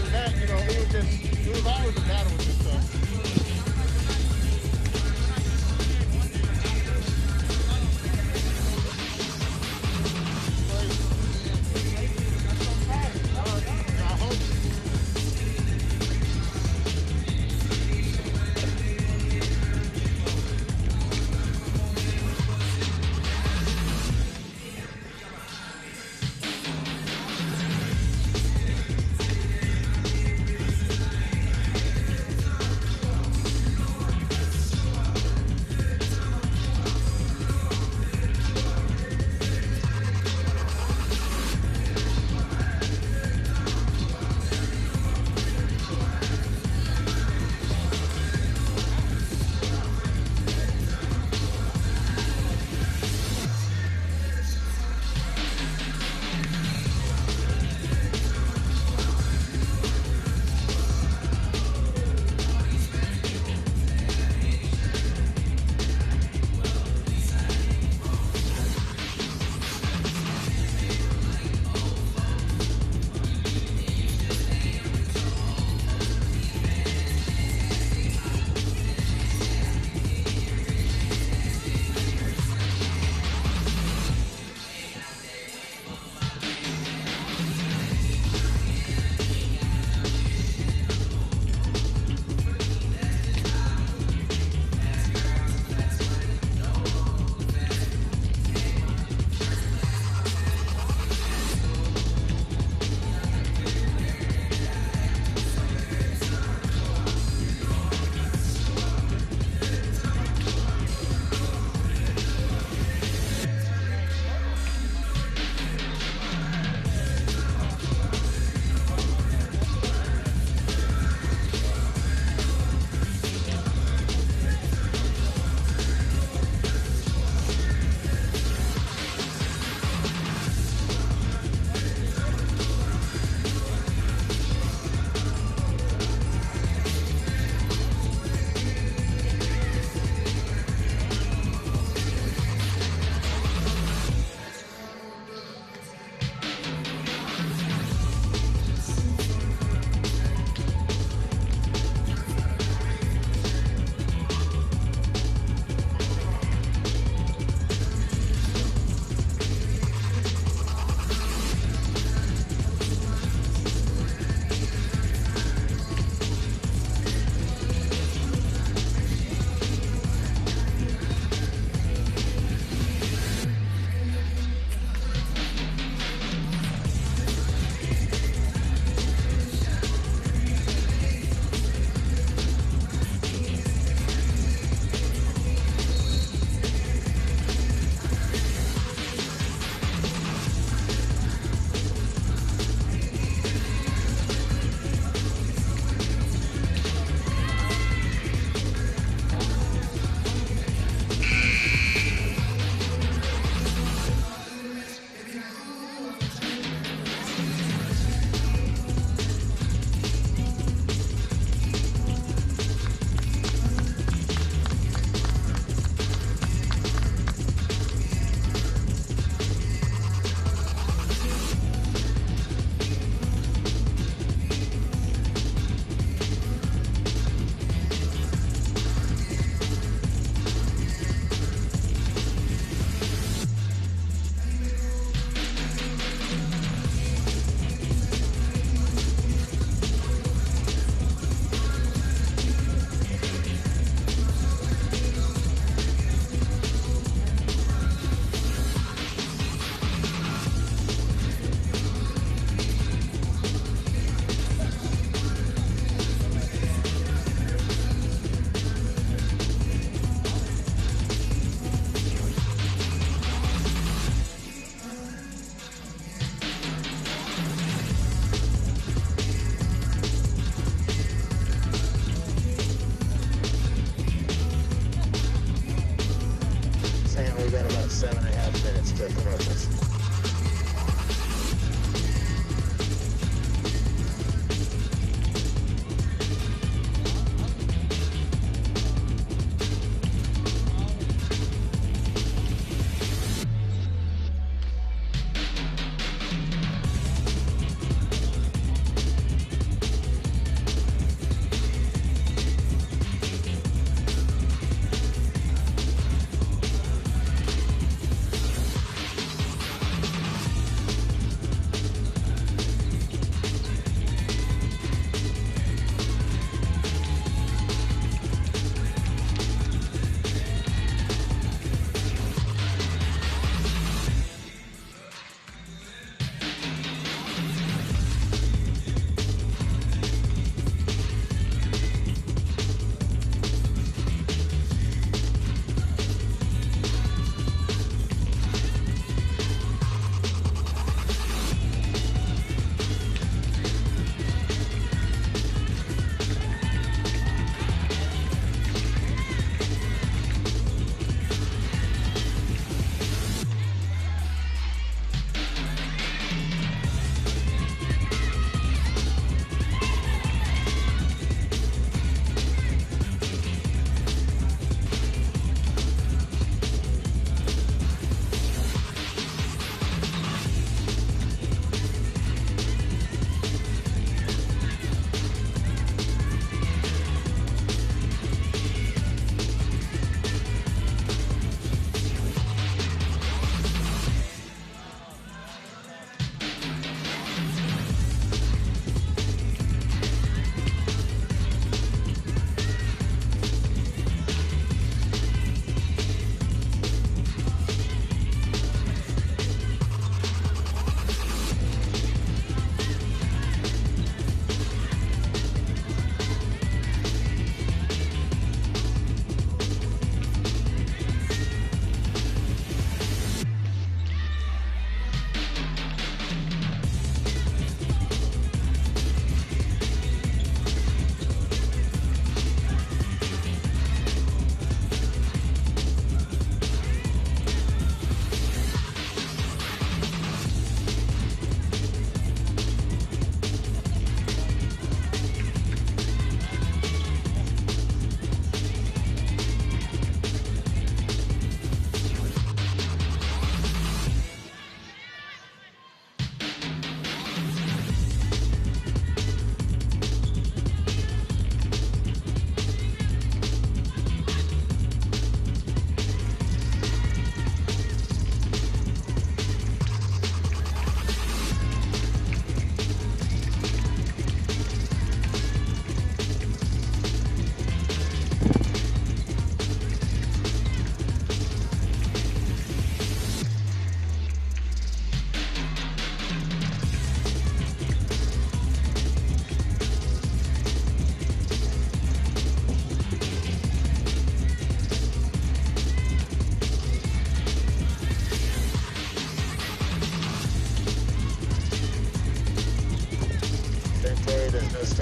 than that, you know, it was always a battle with this stuff. I hope.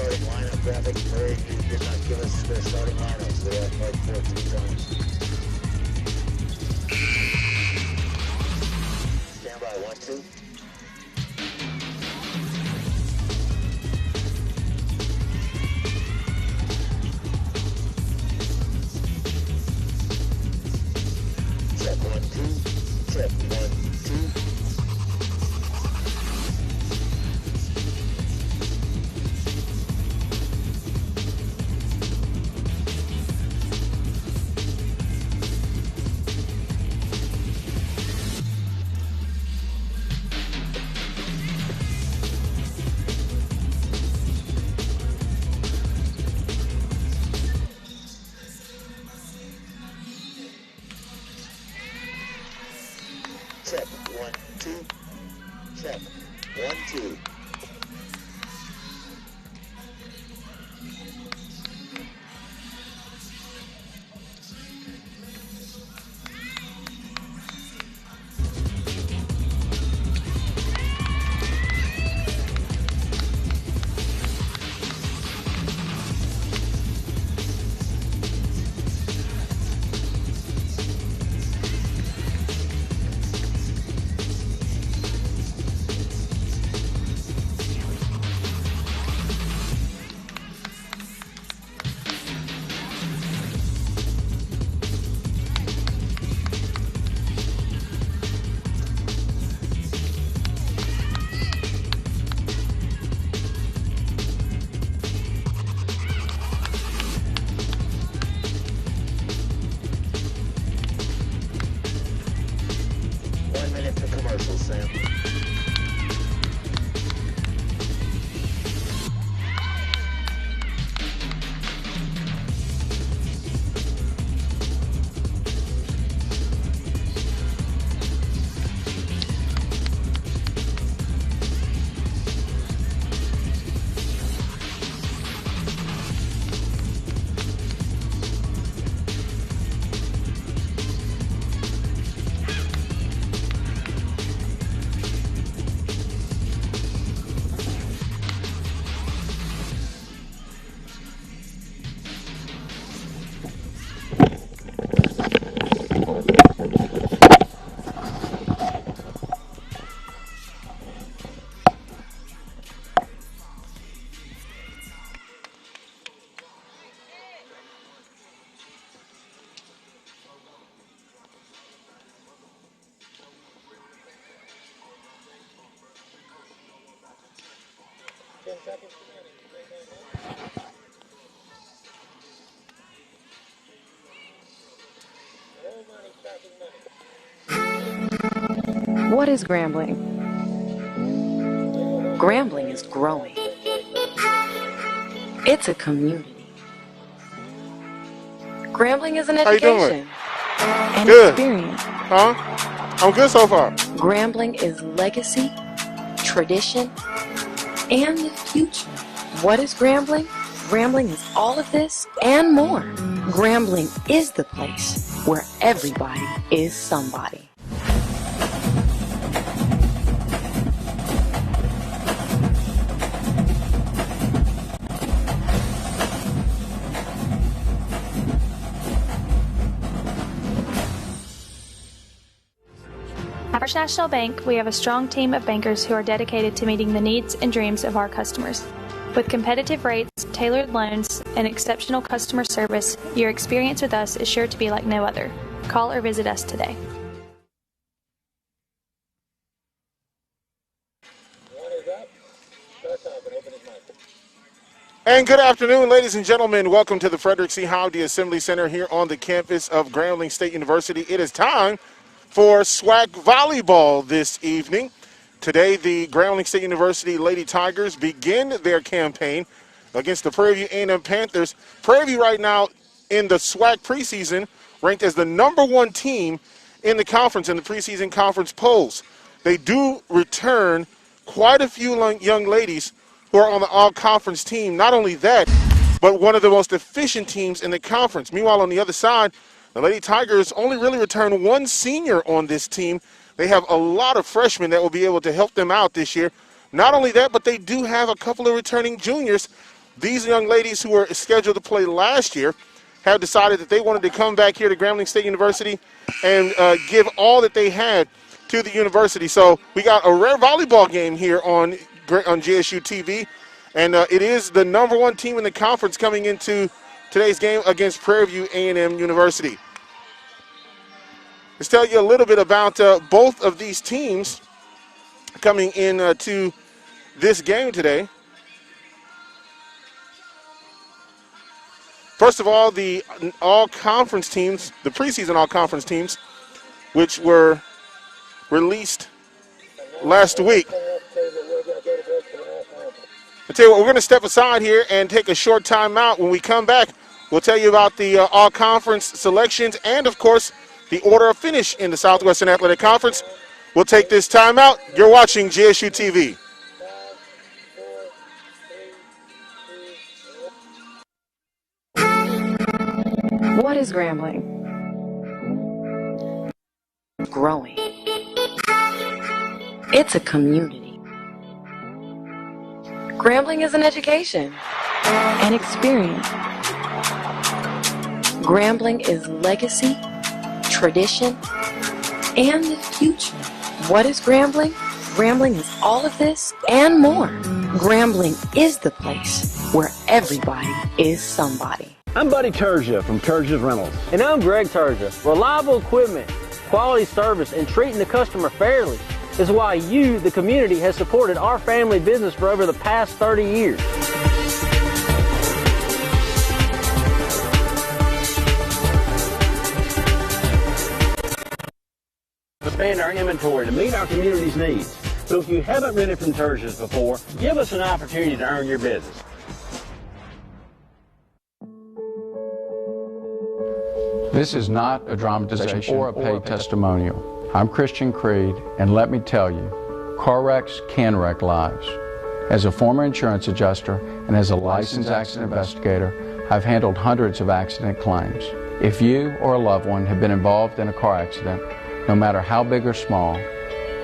starting lineup graphic. Prairie View did not give us their starting lineups. They have like 14 times. Stand by, 1-2. Check 1-2. Check 1-2. Check 1-2. Check 1-2. Commercial, Sam. What is Grambling? Grambling is growing. It's a community. Grambling is an education. An experience. Huh? I'm good so far. Grambling is legacy, tradition, and the future. What is Grambling? Grambling is all of this and more. Grambling is the place where everybody is somebody. At First National Bank, we have a strong team of bankers who are dedicated to meeting the needs and dreams of our customers. With competitive rates, tailored loans, and exceptional customer service, your experience with us is sure to be like no other. Call or visit us today. And good afternoon, ladies and gentlemen. Welcome to the Frederick C. Howdy Assembly Center here on the campus of Grambling State University. It is time for SWAC volleyball this evening. Today, the Grambling State University Lady Tigers begin their campaign against the Prairie View A&M Panthers. Prairie View right now in the SWAC preseason ranked as the #1 team in the conference in the preseason conference polls. They do return quite a few young ladies who are on the all-conference team. Not only that, but one of the most efficient teams in the conference. Meanwhile, on the other side, the Lady Tigers only really return one senior on this team. They have a lot of freshmen that will be able to help them out this year. Not only that, but they do have a couple of returning juniors these young ladies who were scheduled to play last year have decided that they wanted to come back here to Grambling State University and give all that they had to the university. So we got a rare volleyball game here on JSU TV, and it is the #1 team in the conference coming into today's game against Prairie View A&M University. Let's tell you a little bit about both of these teams coming in to this game today. First of all, the all-conference teams, the preseason all-conference teams, which were released last week. I tell you what, we're going to step aside here and take a short timeout. When we come back, we'll tell you about the all-conference selections and, of course, the order of finish in the Southwestern Athletic Conference. We'll take this timeout. You're watching JSU TV. What is Grambling? Growing. It's a community. Grambling is an education, an experience. Grambling is legacy, tradition, and the future. What is Grambling? Grambling is all of this and more. Grambling is the place where everybody is somebody. I'm Buddy Turja from Turja's Rentals. And I'm Greg Turja. Reliable equipment, quality service, and treating the customer fairly is why you, the community, has supported our family business for over the past 30 years. Expand our inventory to meet our community's needs. So if you haven't rented from Turja's before, give us an opportunity to earn your business. This is not a dramatization or a paid testimonial. I'm Christian Creed, and let me tell you, car wrecks can wreck lives. As a former insurance adjuster and as a licensed accident investigator, I've handled hundreds of accident claims. If you or a loved one have been involved in a car accident, no matter how big or small,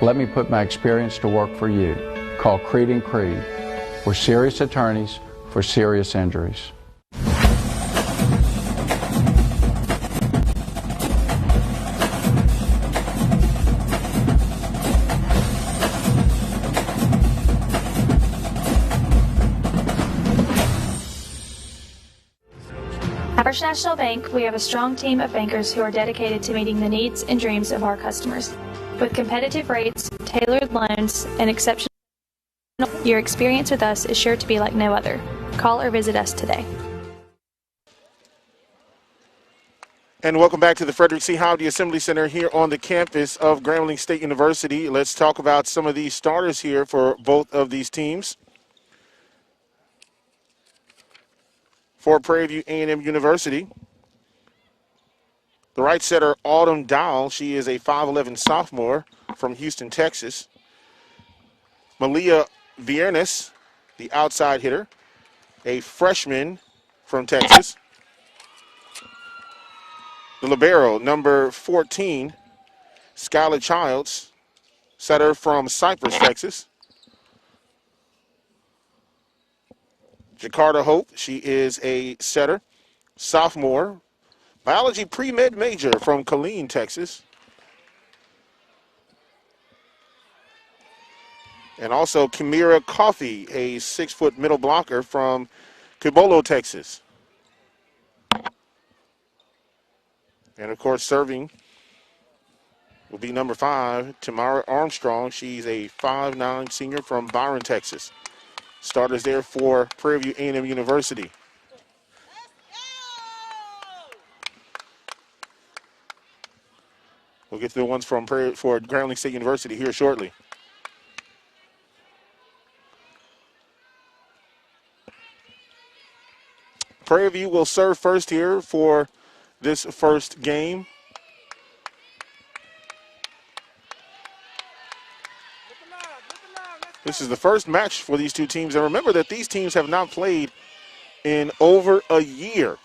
let me put my experience to work for you. Call Creed and Creed. We're serious attorneys for serious injuries. At First National Bank, we have a strong team of bankers who are dedicated to meeting the needs and dreams of our customers. With competitive rates, tailored loans, and exceptional, your experience with us is sure to be like no other. Call or visit us today. And welcome back to the Frederick C. Howdy Assembly Center here on the campus of Grambling State University. Let's talk about some of these starters here for both of these teams. For Prairie View A&M University, the right setter, Autumn Dowell. She is a 5'11 sophomore from Houston, Texas. Malia Viernes, the outside hitter, a freshman from Texas. The libero, number 14, Skylar Childs, setter from Cypress, Texas. Jakarta Hope, she is a setter, sophomore, biology pre-med major from Killeen, Texas. And also Kimira Coffey, a 6-foot middle blocker from Cibolo, Texas. And of course, serving will be number 5, Tamara Armstrong. She's a 5'9 senior from Byron, Texas. Starters there for Prairie View A&M University. We'll get to the ones for Grambling State University here shortly. Prairie View will serve first here for this first game. This is the first match for these two teams. And remember that these teams have not played in over a year.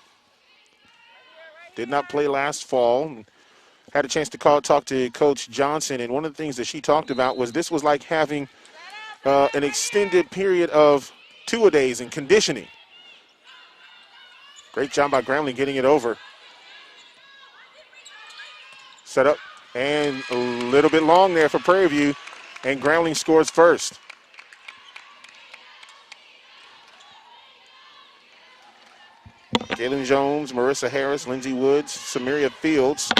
Did not play last fall. Had a chance to talk to Coach Johnson, and one of the things that she talked about was this was like having an extended period of two-a-days and conditioning. Great job by Grambling getting it over. Set up and a little bit long there for Prairie View, and Grambling scores first. Jalen Jones, Marissa Harris, Lindsey Woods, Samaria Fields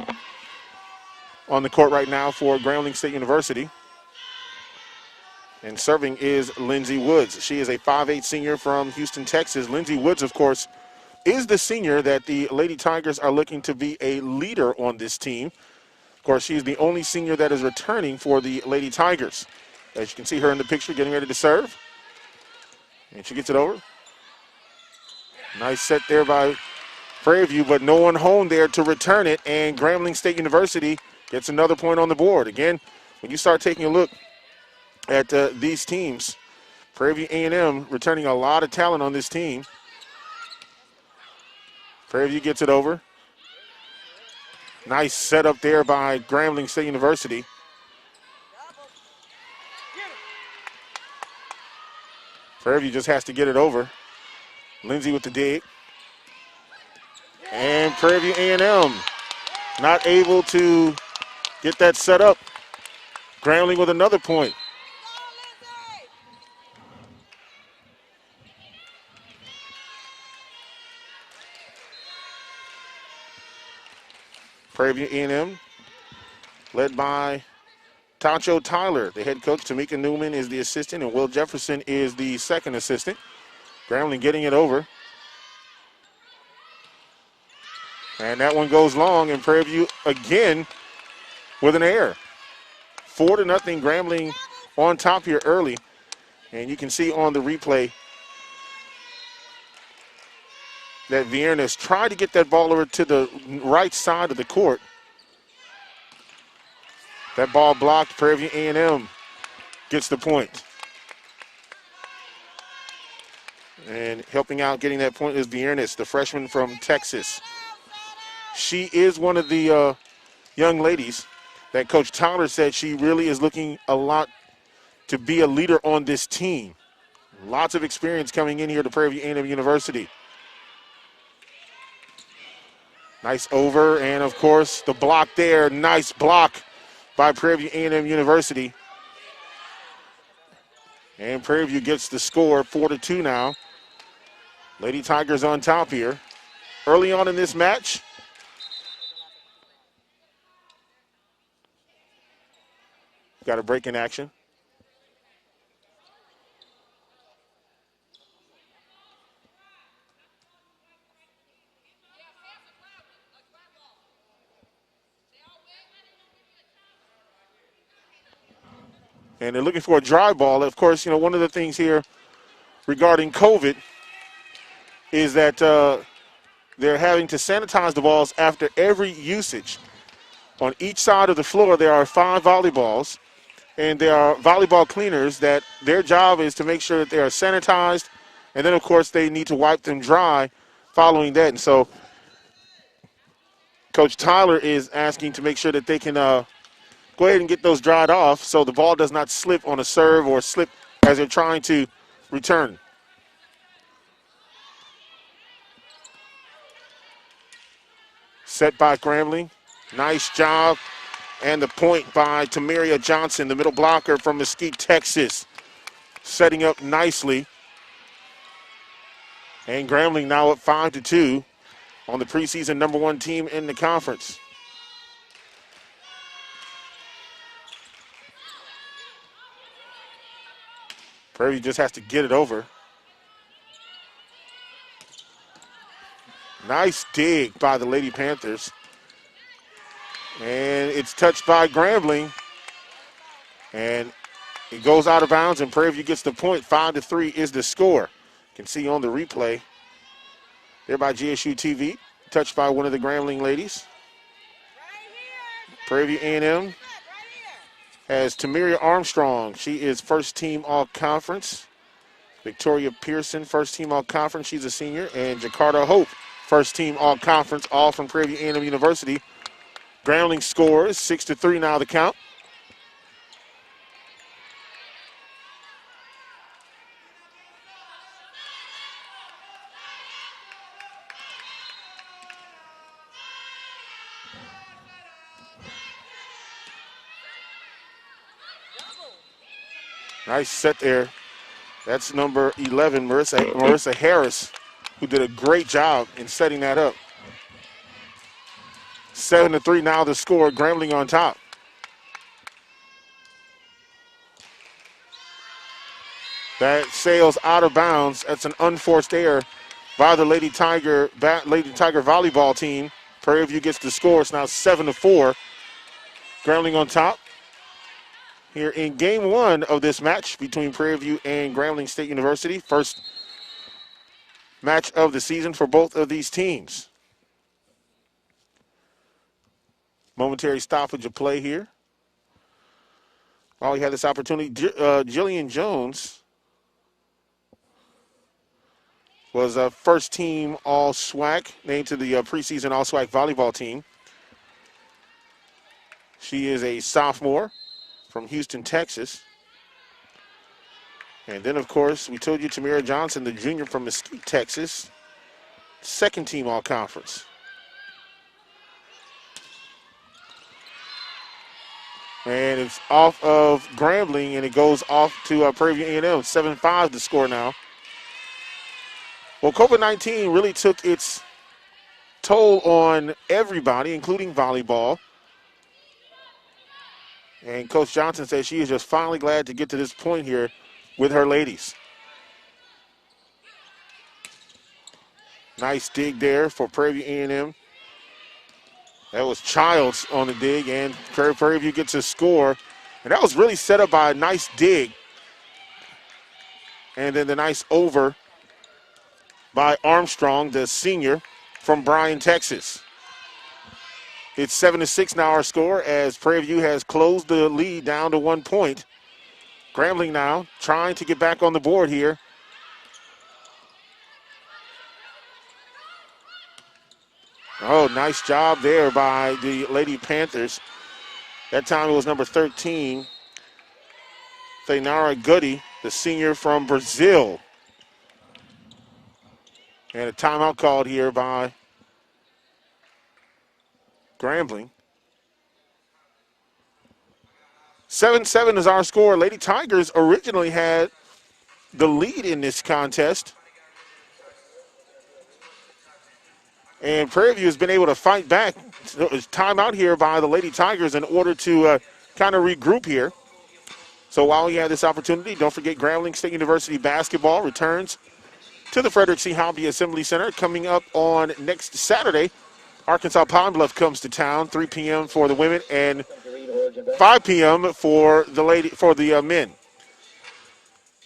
on the court right now for Grambling State University. And serving is Lindsey Woods. She is a 5'8" senior from Houston, Texas. Lindsey Woods, of course, is the senior that the Lady Tigers are looking to be a leader on this team. Of course, she's the only senior that is returning for the Lady Tigers. As you can see her in the picture getting ready to serve. And she gets it over. Nice set there by Prairie View, but no one home there to return it. And Grambling State University gets another point on the board. Again, when you start taking a look at these teams, Prairie View A&M returning a lot of talent on this team. Prairie View gets it over. Nice setup there by Grambling State University. Prairie View just has to get it over. Lindsay with the dig. And Prairie View A&M not able to get that set up. Grambling with another point. Prairie View A&M led by Tacho Tyler, the head coach. Tamika Newman is the assistant, and Will Jefferson is the second assistant. Grambling getting it over. And that one goes long, and Prairie View again with an error. 4-0, Grambling on top here early. And you can see on the replay that Viernes tried to get that ball over to the right side of the court. That ball blocked. Prairie View A&M gets the point. And helping out getting that point is Viernes, the freshman from Texas. She is one of the young ladies that Coach Tyler said she really is looking a lot to be a leader on this team. Lots of experience coming in here to Prairie View A&M University. Nice over, and of course the block there. Nice block by Prairie View A&M University. And Prairie View gets the score, 4-2 now. Lady Tigers on top here. Early on in this match, got a break in action. And they're looking for a dry ball. Of course, you know, one of the things here regarding COVID is that they're having to sanitize the balls after every usage. On each side of the floor, there are 5 volleyballs, and there are volleyball cleaners that their job is to make sure that they are sanitized, and then, of course, they need to wipe them dry following that. And so Coach Tyler is asking to make sure that they can go ahead and get those dried off so the ball does not slip on a serve or slip as they're trying to return. Set by Grambling. Nice job. And the point by Tamaria Johnson, the middle blocker from Mesquite, Texas. Setting up nicely. And Grambling now up 5-2 on the preseason #1 team in the conference. Prairie just has to get it over. Nice dig by the Lady Panthers. And it's touched by Grambling. And it goes out of bounds, and Prairie View gets the point. 5-3 is the score. You can see on the replay there by GSU TV. Touched by one of the Grambling ladies. Prairie View A&M has Tamaria Armstrong. She is first team all-conference. Victoria Pearson, first team all-conference. She's a senior. And Jakarta Hope, first team all-conference, all from Prairie View A&M University. Grambling scores 6-3 now the count. Nice set there. That's number 11, Marissa Harris, who did a great job in setting that up. 7-3 now the score. Grambling on top. That sails out of bounds. That's an unforced error by the Lady Tiger volleyball team. Prairie View gets the score. It's now 7-4. Grambling on top. Here in game one of this match between Prairie View and Grambling State University. First match of the season for both of these teams. Momentary stoppage of play here. While we had this opportunity, Jillian Jones was a first team All-SWAC, named to the preseason All-SWAC volleyball team. She is a sophomore from Houston, Texas. And then, of course, we told you Tamira Johnson, the junior from Mesquite, Texas, second team All-Conference. And it's off of Grambling, and it goes off to Prairie View A&M. 7-5 the score now. Well, COVID-19 really took its toll on everybody, including volleyball. And Coach Johnson says she is just finally glad to get to this point here with her ladies. Nice dig there for Prairie View A&M. That was Childs on the dig, and Prairie View gets a score. And that was really set up by a nice dig. And then the nice over by Armstrong, the senior from Bryan, Texas. It's 7-6 now our score as Prairie View has closed the lead down to 1 point. Grambling now trying to get back on the board here. Oh, nice job there by the Lady Panthers. That time it was number 13, Thainara Goody, the senior from Brazil. And a timeout called here by Grambling. 7-7 is our score. Lady Tigers originally had the lead in this contest. And Prairie View has been able to fight back. So it's timeout here by the Lady Tigers in order to kind of regroup here. So while we have this opportunity, don't forget Grambling State University basketball returns to the Frederick C. Hobby Assembly Center coming up on next Saturday. Arkansas Pine Bluff comes to town, 3 p.m. for the women and 5 p.m. for the men.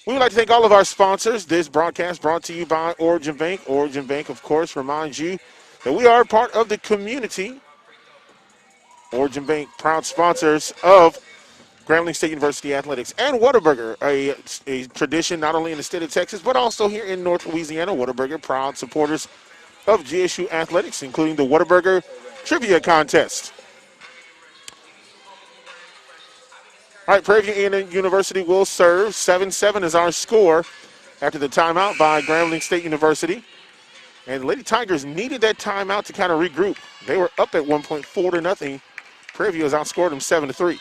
We would like to thank all of our sponsors. This broadcast brought to you by Origin Bank. Origin Bank, of course, reminds you that we are part of the community. Origin Bank, proud sponsors of Grambling State University Athletics and Whataburger, a tradition not only in the state of Texas, but also here in North Louisiana. Whataburger, proud supporters of GSU Athletics, including the Whataburger Trivia Contest. All right, Prairie View A&M University will serve. 7-7 is our score after the timeout by Grambling State University. And the Lady Tigers needed that timeout to kind of regroup. They were up at 1 point, 4-0. Prairie View has outscored them 7-3.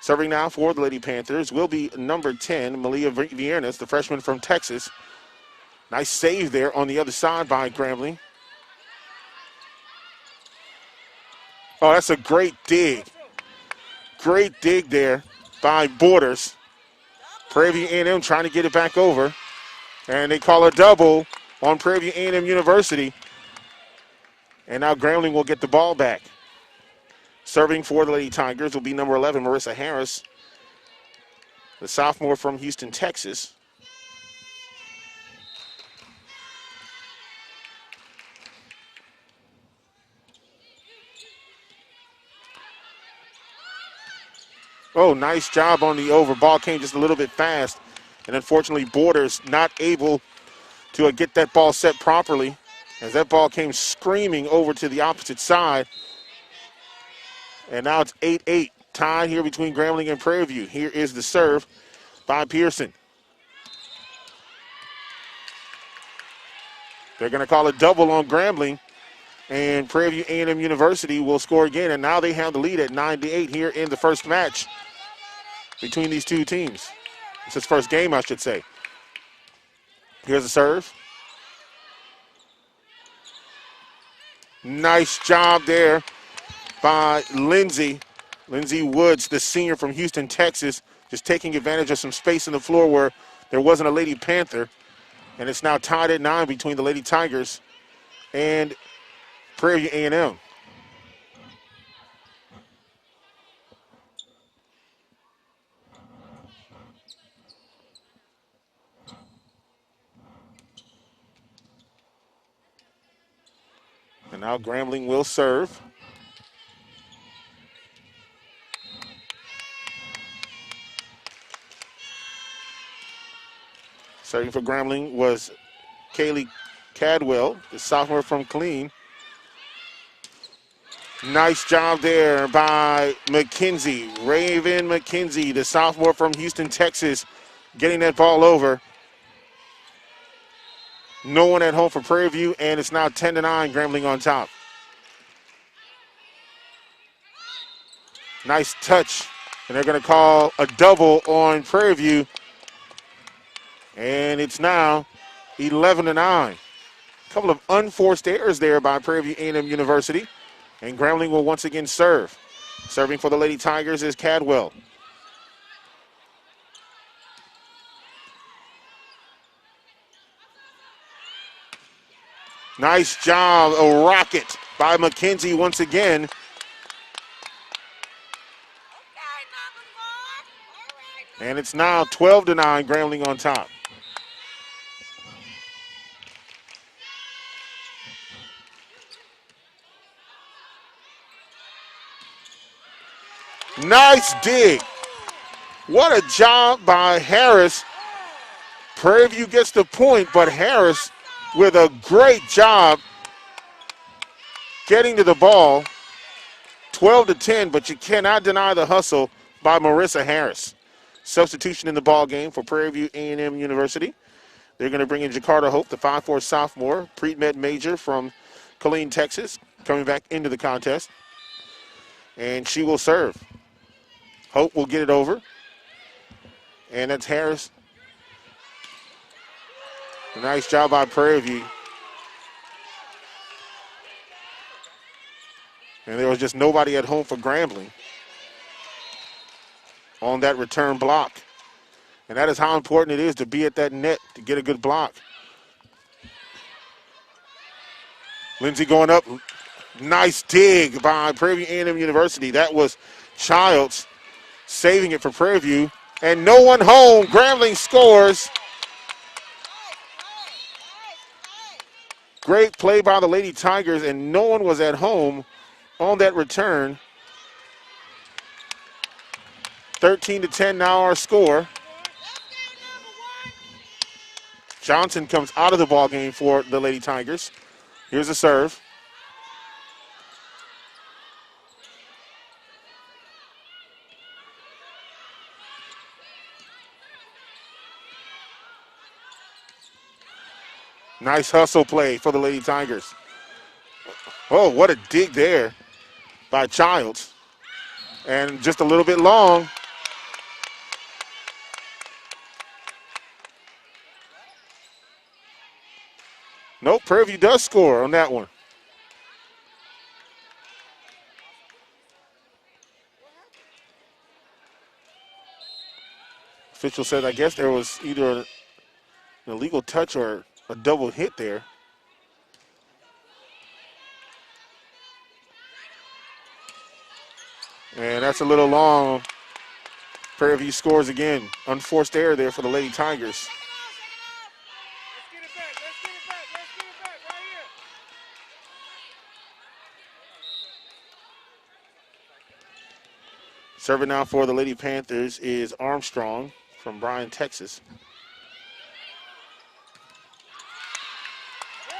Serving now for the Lady Panthers will be number 10, Malia Viernes, the freshman from Texas. Nice save there on the other side by Grambling. Oh, that's a great dig. Great dig there by Borders. Prairie View A&M trying to get it back over. And they call a double on Prairie View A&M University. And now Grambling will get the ball back. Serving for the Lady Tigers will be number 11, Marissa Harris, the sophomore from Houston, Texas. Oh, nice job on the over. Ball came just a little bit fast. And unfortunately, Borders not able to get that ball set properly as that ball came screaming over to the opposite side. And now it's 8-8, tied here between Grambling and Prairie View. Here is the serve by Pearson. They're going to call a double on Grambling, and Prairie View A&M University will score again, and now they have the lead at 9-8 here in the first match between these two teams. It's his first game, I should say. Here's a serve. Nice job there by Lindsey Woods, the senior from Houston, Texas, just taking advantage of some space in the floor where there wasn't a Lady Panther. And it's now tied at 9 between the Lady Tigers and Prairie View A&M. And now Grambling will serve. Serving for Grambling was Kaylee Cadwell, the sophomore from Killeen. Nice job there by McKenzie. Raven McKenzie, the sophomore from Houston, Texas, getting that ball over. No one at home for Prairie View, and it's now 10-9, Grambling on top. Nice touch, and they're going to call a double on Prairie View. And it's now 11-9. A couple of unforced errors there by Prairie View A&M University. And Grambling will once again serve. Serving for the Lady Tigers is Cadwell. Nice job, a rocket by McKenzie once again. And it's now 12-9, Grambling on top. Nice dig. What a job by Harris. Prairie View gets the point, but Harris with a great job getting to the ball. 12-10, but you cannot deny the hustle by Marissa Harris. Substitution in the ball game for Prairie View A&M University. They're going to bring in Jakarta Hope, the 5'4 sophomore, pre-med major from Killeen, Texas, coming back into the contest. And she will serve. Hope will get it over. And that's Harris. A nice job by Prairie View. And there was just nobody at home for Grambling on that return block. And that is how important it is to be at that net to get a good block. Lindsay going up. Nice dig by Prairie View A&M University. That was Childs saving it for Prairie View. And no one home. Grambling scores. Great play by the Lady Tigers, and no one was at home on that return. 13-10 now our score. Johnson comes out of the ball game for the Lady Tigers. Here's a serve. Nice hustle play for the Lady Tigers. Oh, what a dig there by Childs. And just a little bit long. Nope, Prairie View does score on that one. Official said, I guess there was either an illegal touch or a double hit there. And that's a little long. Prairie View scores again. Unforced error there for the Lady Tigers. Serving now for the Lady Panthers is Armstrong from Bryan, Texas.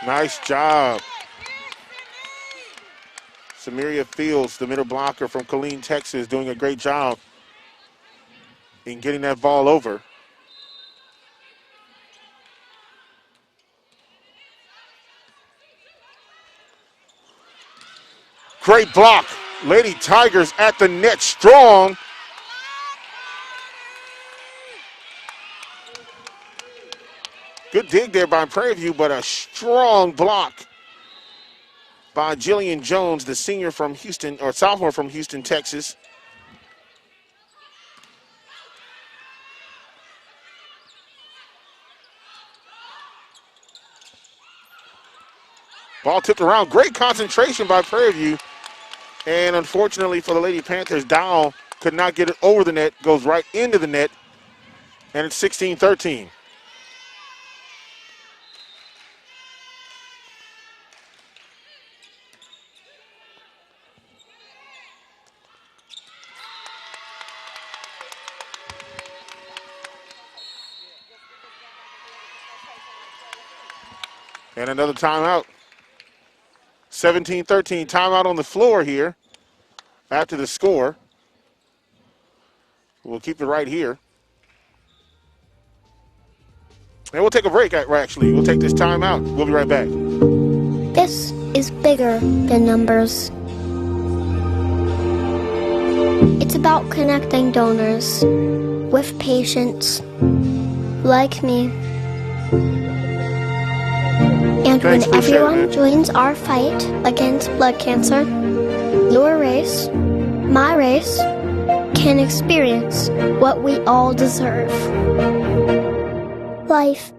Nice job. Samaria Fields, the middle blocker from Killeen, Texas, doing a great job in getting that ball over. Great block. Lady Tigers at the net strong. Good dig there by Prairie View, but a strong block by Jillian Jones, the senior from Houston, or sophomore from Houston, Texas. Ball tipped around. Great concentration by Prairie View. And unfortunately for the Lady Panthers, Dowell could not get it over the net, goes right into the net, and it's 16-13. And another timeout. 17-13, timeout on the floor here after the score. We'll keep it right here. And we'll take a break, actually. We'll take this timeout. We'll be right back. This is bigger than numbers. It's about connecting donors with patients like me. And Thanks, when everyone man. joins our fight against blood cancer, your race, my race, can experience what we all deserve. Life.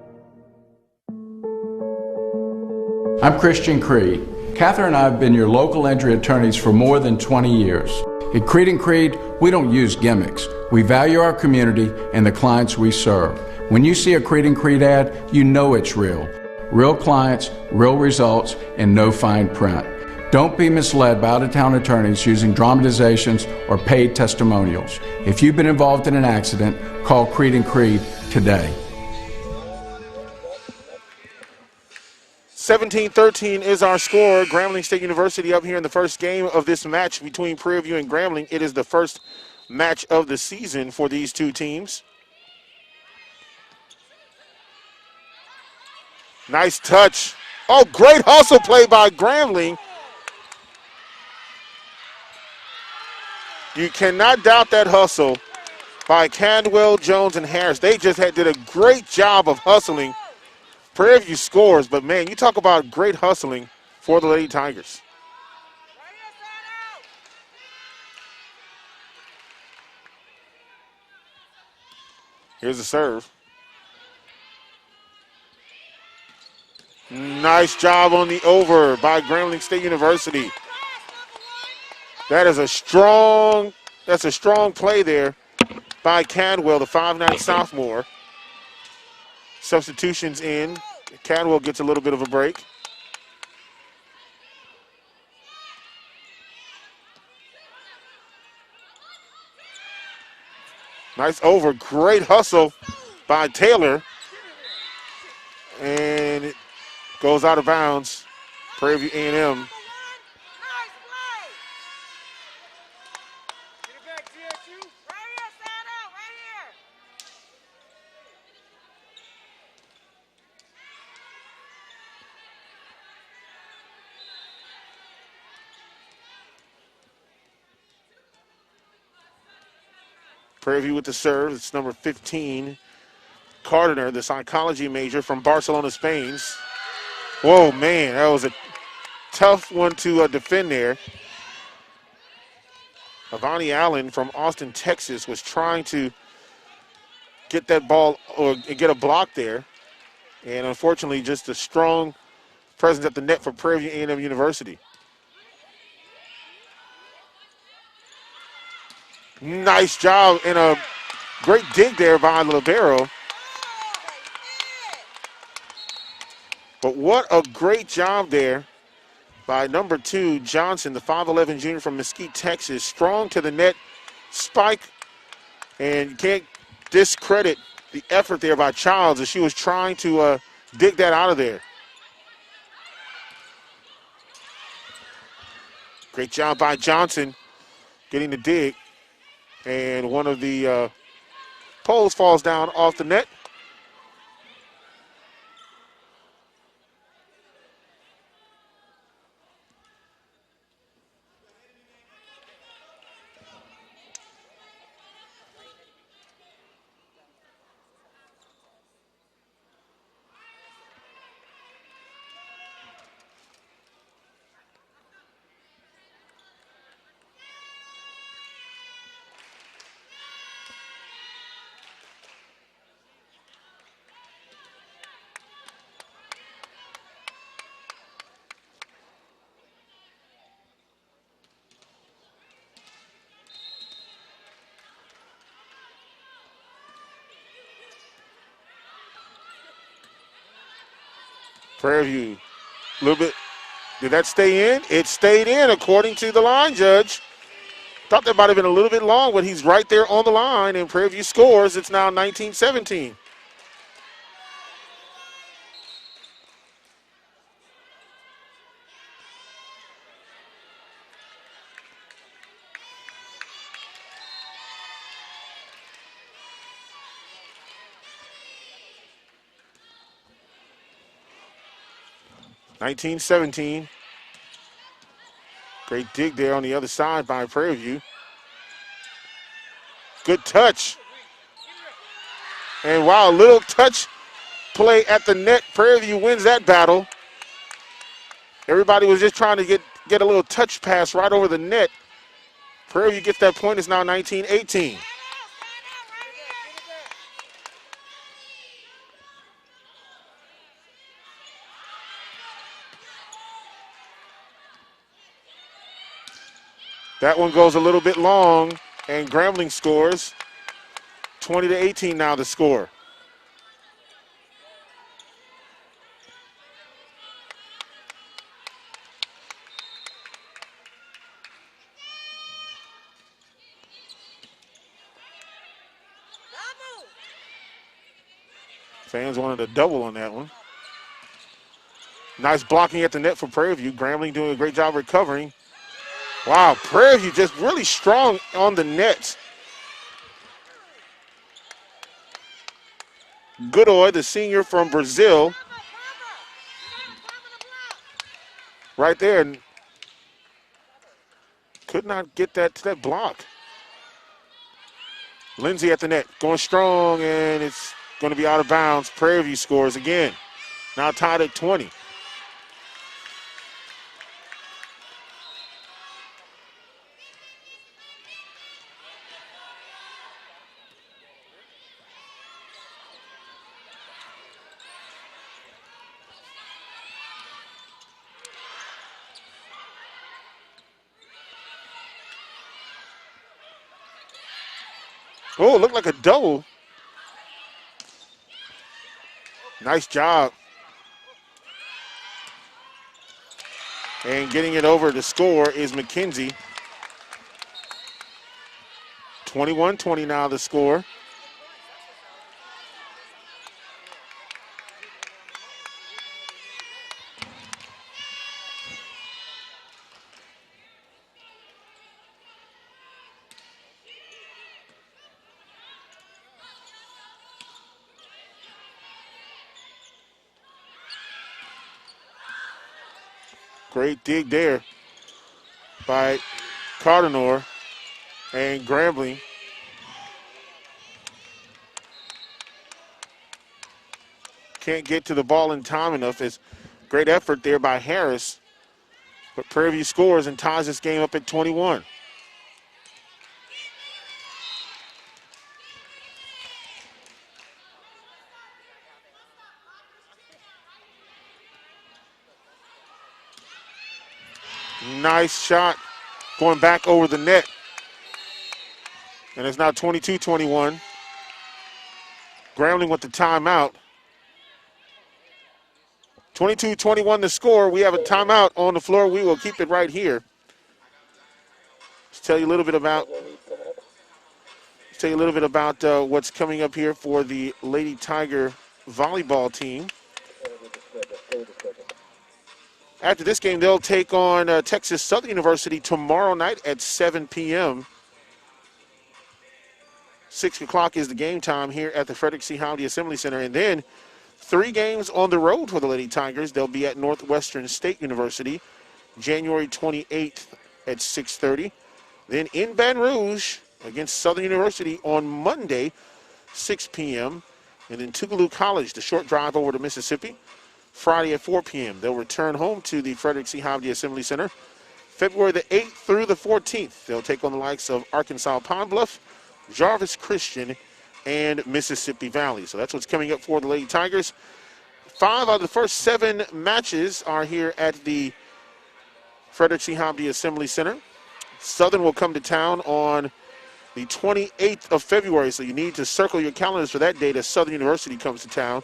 I'm Christian Creed. Catherine and I have been your local injury attorneys for more than 20 years. At Creed & Creed, we don't use gimmicks. We value our community and the clients we serve. When you see a Creed & Creed ad, you know it's real. Real clients, real results, and no fine print. Don't be misled by out-of-town attorneys using dramatizations or paid testimonials. If you've been involved in an accident, call Creed & Creed today. 17-13 is our score. Grambling State University up here in the first game of this match between Prairie View and Grambling. It is the first match of the season for these two teams. Nice touch. Oh, great hustle play by Grambling. You cannot doubt that hustle by Candwell, Jones, and Harris. They just did a great job of hustling. Prairie View scores, but man, you talk about great hustling for the Lady Tigers. Here's the serve. Nice job on the over by Grambling State University. That's a strong play there by Cadwell, the 5'9" sophomore. Substitutions in. Cadwell gets a little bit of a break. Nice over. Great hustle by Taylor. And it goes out of bounds. Prairie View A&M. Prairie View with the serve. It's number 15, Cardiner, the psychology major from Barcelona, Spain. Whoa, man, that was a tough one to defend there. Avani Allen from Austin, Texas was trying to get that ball or get a block there. And unfortunately, just a strong presence at the net for Prairie View A&M University. Nice job and a great dig there by Libero. But what a great job there by number 2, Johnson, the 5'11" junior from Mesquite, Texas. Strong to the net, spike, and you can't discredit the effort there by Childs as she was trying to dig that out of there. Great job by Johnson getting the dig. And one of the poles falls down off the net. Prairie View, a little bit. Did that stay in? It stayed in according to the line judge. Thought that might have been a little bit long, but he's right there on the line, and Prairie View scores. It's now 19-17. Great dig there on the other side by Prairie View. Good touch. And wow, a little touch play at the net. Prairie View wins that battle. Everybody was just trying to get a little touch pass right over the net. Prairie View gets that point. It's now 19-18. That one goes a little bit long, and Grambling scores. 20-18 now the score. Fans wanted a double on that one. Nice blocking at the net for Prairie View. Grambling doing a great job recovering. Wow, Prairie View just really strong on the net. Godoy, the senior from Brazil, right there, and could not get that block. Lindsay at the net, going strong, and it's going to be out of bounds. Prairie View scores again. Now tied at 20. Oh, it looked like a double. Nice job. And getting it over to score is McKenzie. 21-20 now the score. Great dig there by Cardinor and Grambling. Can't get to the ball in time enough. It's great effort there by Harris. But Prairie View scores and ties this game up at 21. Nice shot going back over the net. And it's now 22-21. Grambling with the timeout. 22-21 the score. We have a timeout on the floor. We will keep it right here. Let's tell you a little bit about what's coming up here for the Lady Tiger volleyball team. After this game, they'll take on Texas Southern University tomorrow night at 7 p.m. 6 o'clock is the game time here at the Frederick C. Howdy Assembly Center. And then 3 games on the road for the Lady Tigers. They'll be at Northwestern State University January 28th at 6:30. Then in Baton Rouge against Southern University on Monday, 6 p.m. And then Tougaloo College, the short drive over to Mississippi, Friday at 4 p.m. They'll return home to the Frederick C. Howdy Assembly Center February the 8th through the 14th. They'll take on the likes of Arkansas Pine Bluff, Jarvis Christian, and Mississippi Valley. So that's what's coming up for the Lady Tigers. 5 out of the first 7 matches are here at the Frederick C. Howdy Assembly Center. Southern will come to town on the 28th of February, so you need to circle your calendars for that date as Southern University comes to town.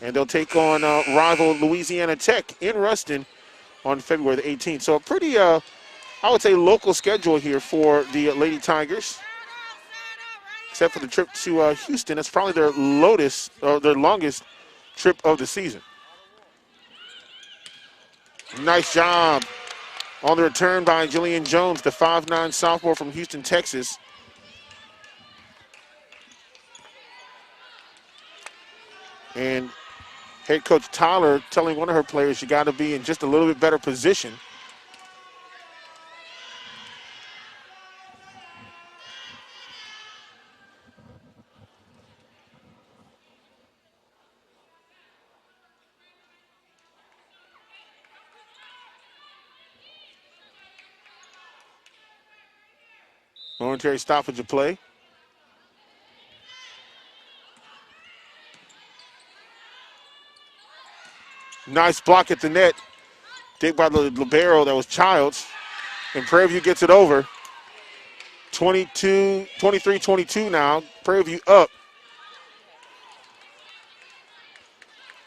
And they'll take on rival Louisiana Tech in Ruston on February the 18th. So a pretty, I would say, local schedule here for the Lady Tigers. Except for the trip to Houston. That's probably their longest trip of the season. Nice job on the return by Jillian Jones, the 5'9" sophomore from Houston, Texas. And head coach Tyler telling one of her players, you got to be in just a little bit better position. Momentary stoppage of play. Nice block at the net. Dig by the libero, that was Childs. And Prairie View gets it over. 23-22 now. Prairie View up.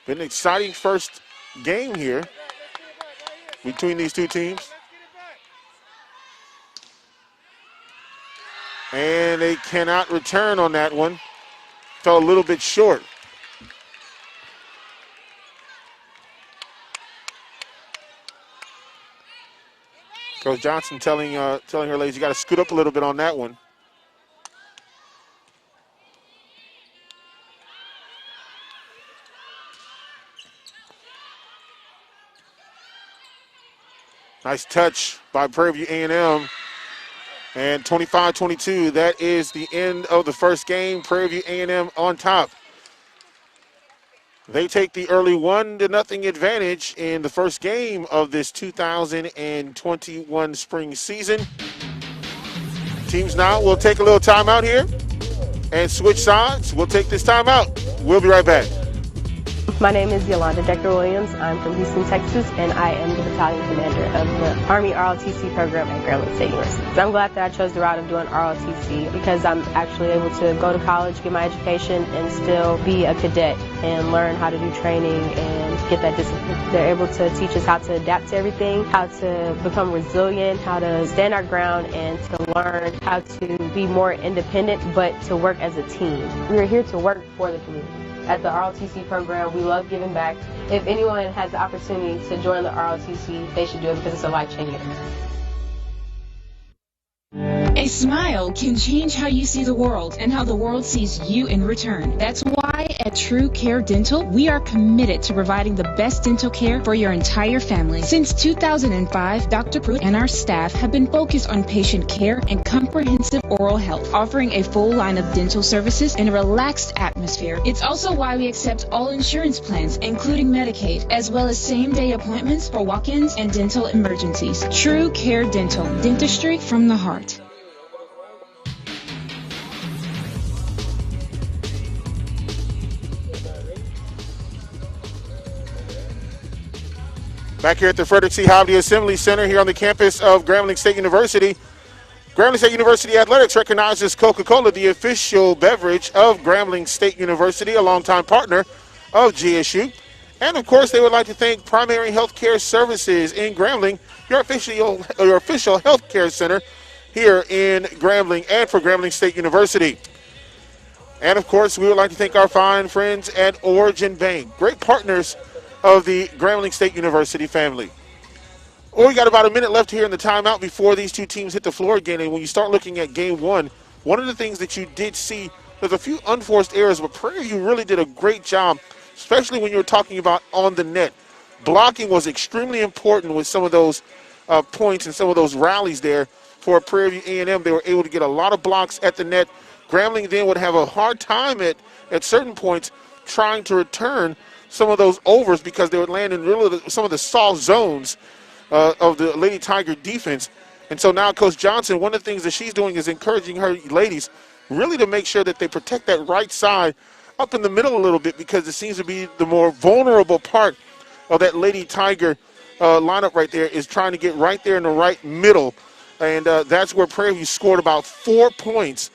Been an exciting first game here between these two teams. And they cannot return on that one. Fell a little bit short. Coach Johnson telling her ladies, you got to scoot up a little bit on that one. Nice touch by Prairie View A&M. And 25-22, that is the end of the first game. Prairie View A&M on top. They take the early 1-0 advantage in the first game of this 2021 spring season. Teams now will take a little timeout here and switch sides. We'll take this timeout. We'll be right back. My name is Yolanda Decker-Williams. I'm from Houston, Texas, and I am the battalion commander of the Army ROTC program at Grambling State University. So I'm glad that I chose the route of doing ROTC because I'm actually able to go to college, get my education, and still be a cadet and learn how to do training and get that discipline. They're able to teach us how to adapt to everything, how to become resilient, how to stand our ground, and to learn how to be more independent, but to work as a team. We're here to work for the community. At the ROTC program, we love giving back. If anyone has the opportunity to join the ROTC, they should do it because it's a life-changing experience. A smile can change how you see the world and how the world sees you in return. That's why at True Care Dental, we are committed to providing the best dental care for your entire family. Since 2005, Dr. Pruitt and our staff have been focused on patient care and comprehensive oral health, offering a full line of dental services in a relaxed atmosphere. It's also why we accept all insurance plans, including Medicaid, as well as same-day appointments for walk-ins and dental emergencies. True Care Dental, dentistry from the heart. Back here at the Frederick C. Howdy Assembly Center here on the campus of Grambling State University. Grambling State University Athletics recognizes Coca-Cola, the official beverage of Grambling State University, a longtime partner of GSU. And, of course, they would like to thank Primary Healthcare Services in Grambling, your official health care center here in Grambling and for Grambling State University. And, of course, we would like to thank our fine friends at Origin Bank, great partners of the Grambling State University family. Well, we got about a minute left here in the timeout before these two teams hit the floor again. And when you start looking at game one of the things that you did see, there's a few unforced errors, but Prairie View really did a great job, especially when you were talking about on the net. Blocking was extremely important with some of those points and some of those rallies there for Prairie View A&M. They were able to get a lot of blocks at the net. Grambling then would have a hard time at certain points trying to return some of those overs because they would land in really some of the soft zones of the Lady Tiger defense. And so now Coach Johnson, one of the things that she's doing is encouraging her ladies really to make sure that they protect that right side up in the middle a little bit because it seems to be the more vulnerable part of that Lady Tiger lineup right there is trying to get right there in the right middle. And that's where Prairie View scored about 4 points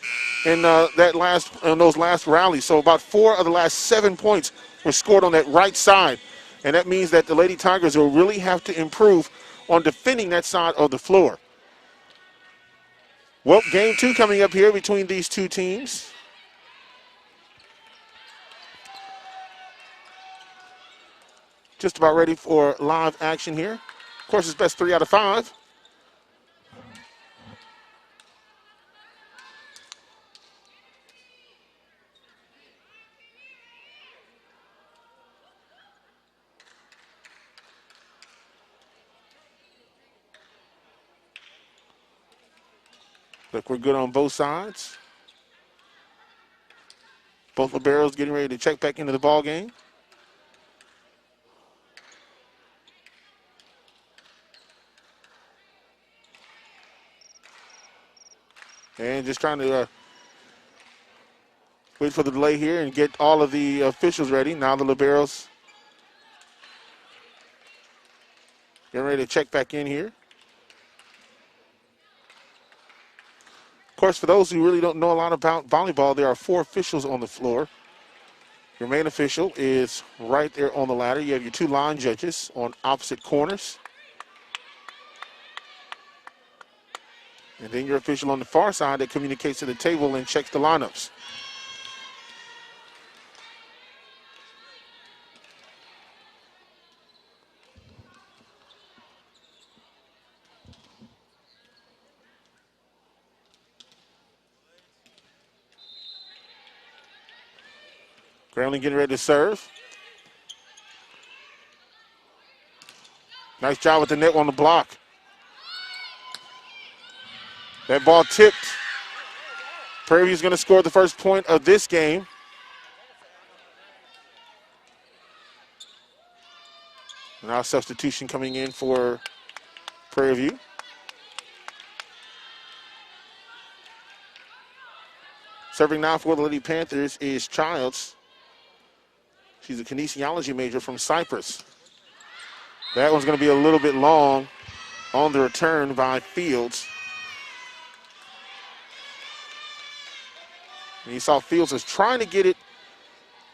in those last rallies. So about 4 of the last 7 points was scored on that right side. And that means that the Lady Tigers will really have to improve on defending that side of the floor. Well, game 2 coming up here between these two teams. Just about ready for live action here. Of course, it's best 3 out of 5. Look, we're good on both sides. Both liberos getting ready to check back into the ball game. And just trying to wait for the delay here and get all of the officials ready. Now the liberos getting ready to check back in here. Of course, for those who really don't know a lot about volleyball, there are 4 officials on the floor. Your main official is right there on the ladder. You have your 2 line judges on opposite corners. And then your official on the far side that communicates to the table and checks the lineups. Grambling getting ready to serve. Nice job with the net on the block. That ball tipped. Prairie View is going to score the first point of this game. Now substitution coming in for Prairie View. Serving now for the Lady Panthers is Childs. She's a kinesiology major from Cyprus. That one's going to be a little bit long on the return by Fields. And you saw Fields was trying to get it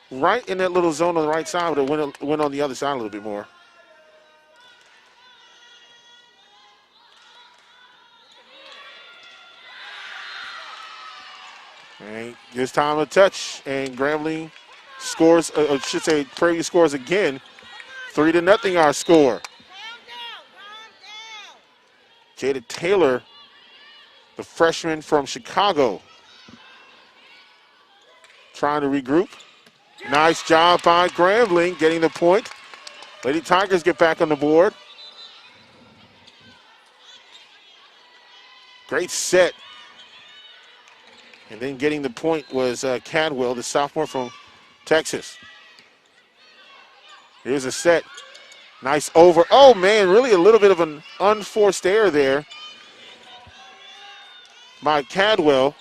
right in that little zone on the right side, but it went on the other side a little bit more. And this time a touch, and Grambling scores, I should say Prairie View scores again. 3-0 our score. Jada Taylor, the freshman from Chicago, trying to regroup. Nice job by Grambling getting the point. Lady Tigers get back on the board. Great set. And then getting the point was Cadwell, the sophomore from Texas. Here's a set. Nice over. Oh, man, really a little bit of an unforced error there by Cadwell.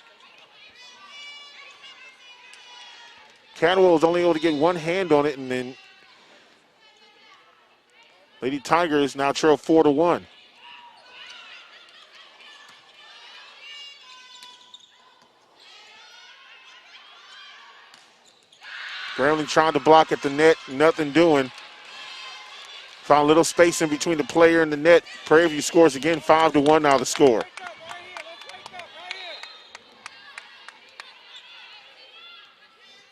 Cadwell was only able to get one hand on it, and then Lady Tigers now trail 4-1. Grambling trying to block at the net, nothing doing. Found a little space in between the player and the net. Prairie View scores again, 5-1 now the score.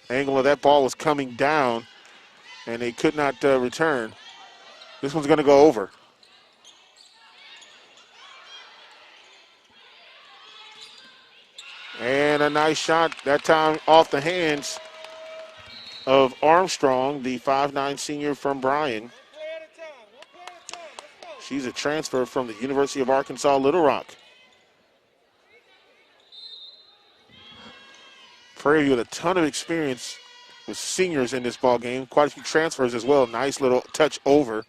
Angle of that ball was coming down, and they could not return. This one's going to go over. And a nice shot, that time off the hands of Armstrong, the 5'9" senior from Bryan. She's a transfer from the University of Arkansas Little Rock. Prairie View with a ton of experience with seniors in this ball game. Quite a few transfers as well. Nice little touch over.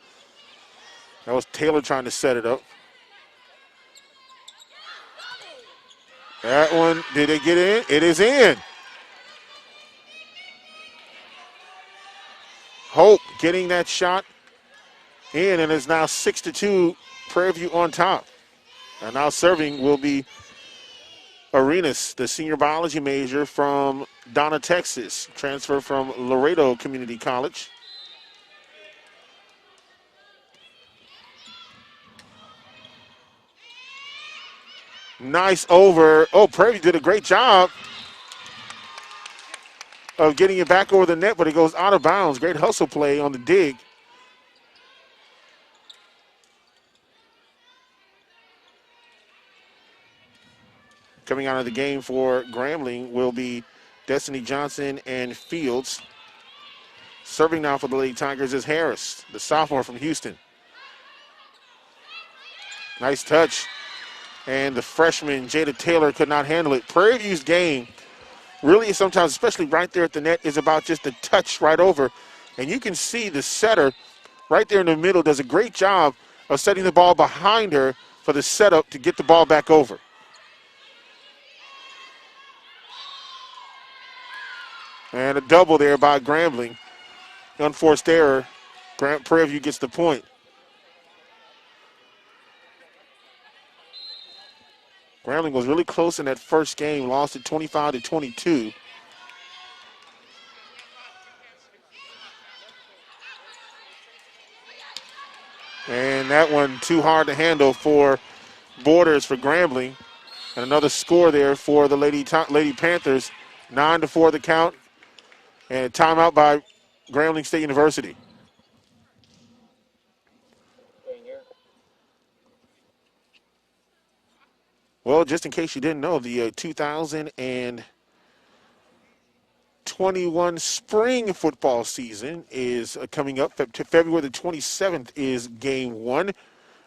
That was Taylor trying to set it up. That one, did it get in? It is in. Hope getting that shot in, and it's now 6-2, Prairie View on top. And now serving will be Arenas, the senior biology major from Donna, Texas, transfer from Laredo Community College. Nice over. Oh, Prairie View did a great job of getting it back over the net, but it goes out of bounds. Great hustle play on the dig. Coming out of the game for Grambling will be Destiny Johnson and Fields. Serving now for the Lady Tigers is Harris, the sophomore from Houston. Nice touch. And the freshman, Jada Taylor, could not handle it. Prairie View's game really sometimes, especially right there at the net, is about just a touch right over. And you can see the setter right there in the middle does a great job of setting the ball behind her for the setup to get the ball back over. And a double there by Grambling. Unforced error. Prairie View gets the point. Grambling was really close in that first game, lost it 25-22. And that one too hard to handle for Borders for Grambling. And another score there for the Lady Panthers. 9-4 the count. And a timeout by Grambling State University. Well, just in case you didn't know, the 2021 spring football season is coming up. February the 27th is game one,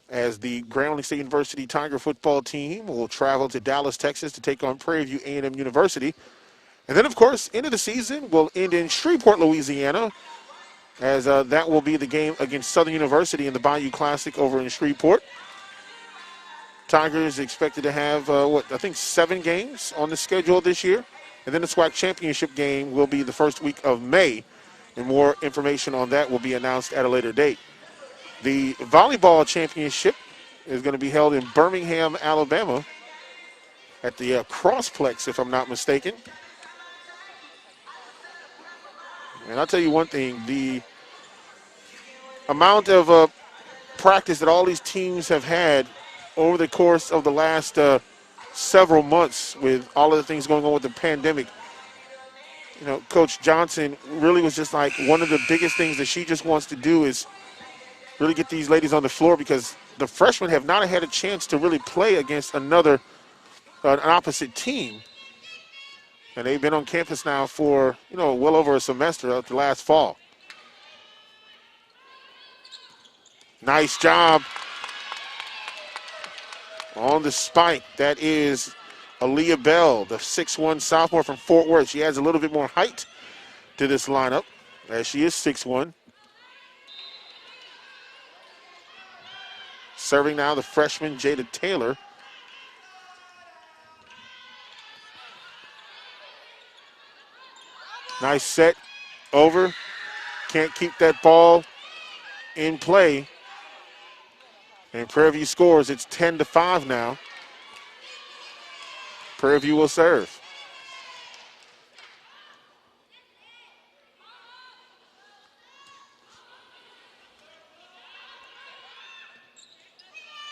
as the Grambling State University Tiger football team will travel to Dallas, Texas to take on Prairie View A&M University. And then, of course, end of the season will end in Shreveport, Louisiana, as that will be the game against Southern University in the Bayou Classic over in Shreveport. Tigers expected to have, I think 7 games on the schedule this year. And then the SWAC championship game will be the first week of May. And more information on that will be announced at a later date. The volleyball championship is going to be held in Birmingham, Alabama at the Crossplex, if I'm not mistaken. And I'll tell you one thing, the amount of practice that all these teams have had over the course of the last several months with all of the things going on with the pandemic, you know, Coach Johnson really was just like, one of the biggest things that she just wants to do is really get these ladies on the floor, because the freshmen have not had a chance to really play against an opposite team. And they've been on campus now for, well over a semester up to last fall. Nice job on the spike. That is Aaliyah Bell, the 6'1 sophomore from Fort Worth. She adds a little bit more height to this lineup, as she is 6'1. Serving now the freshman, Jada Taylor. Nice set, over. Can't keep that ball in play. And Prairie View scores. It's 10-5 now. Prairie View will serve.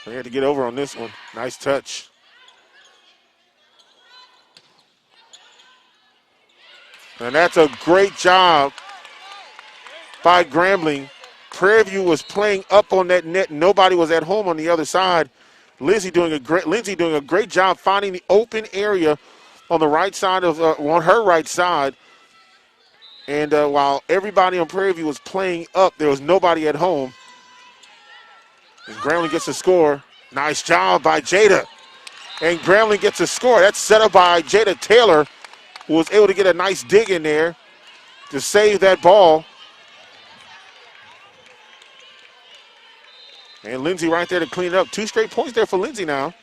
They had to get over on this one. Nice touch. And that's a great job by Grambling. Prairie View was playing up on that net. Nobody was at home on the other side. Lindsay doing a great job finding the open area on the right side on her right side. And while everybody on Prairie View was playing up, there was nobody at home. And Grambling gets a score. Nice job by Jada. And Grambling gets a score. That's set up by Jada Taylor, who was able to get a nice dig in there to save that ball. And Lindsay right there to clean it up. 2 straight points there for Lindsay now.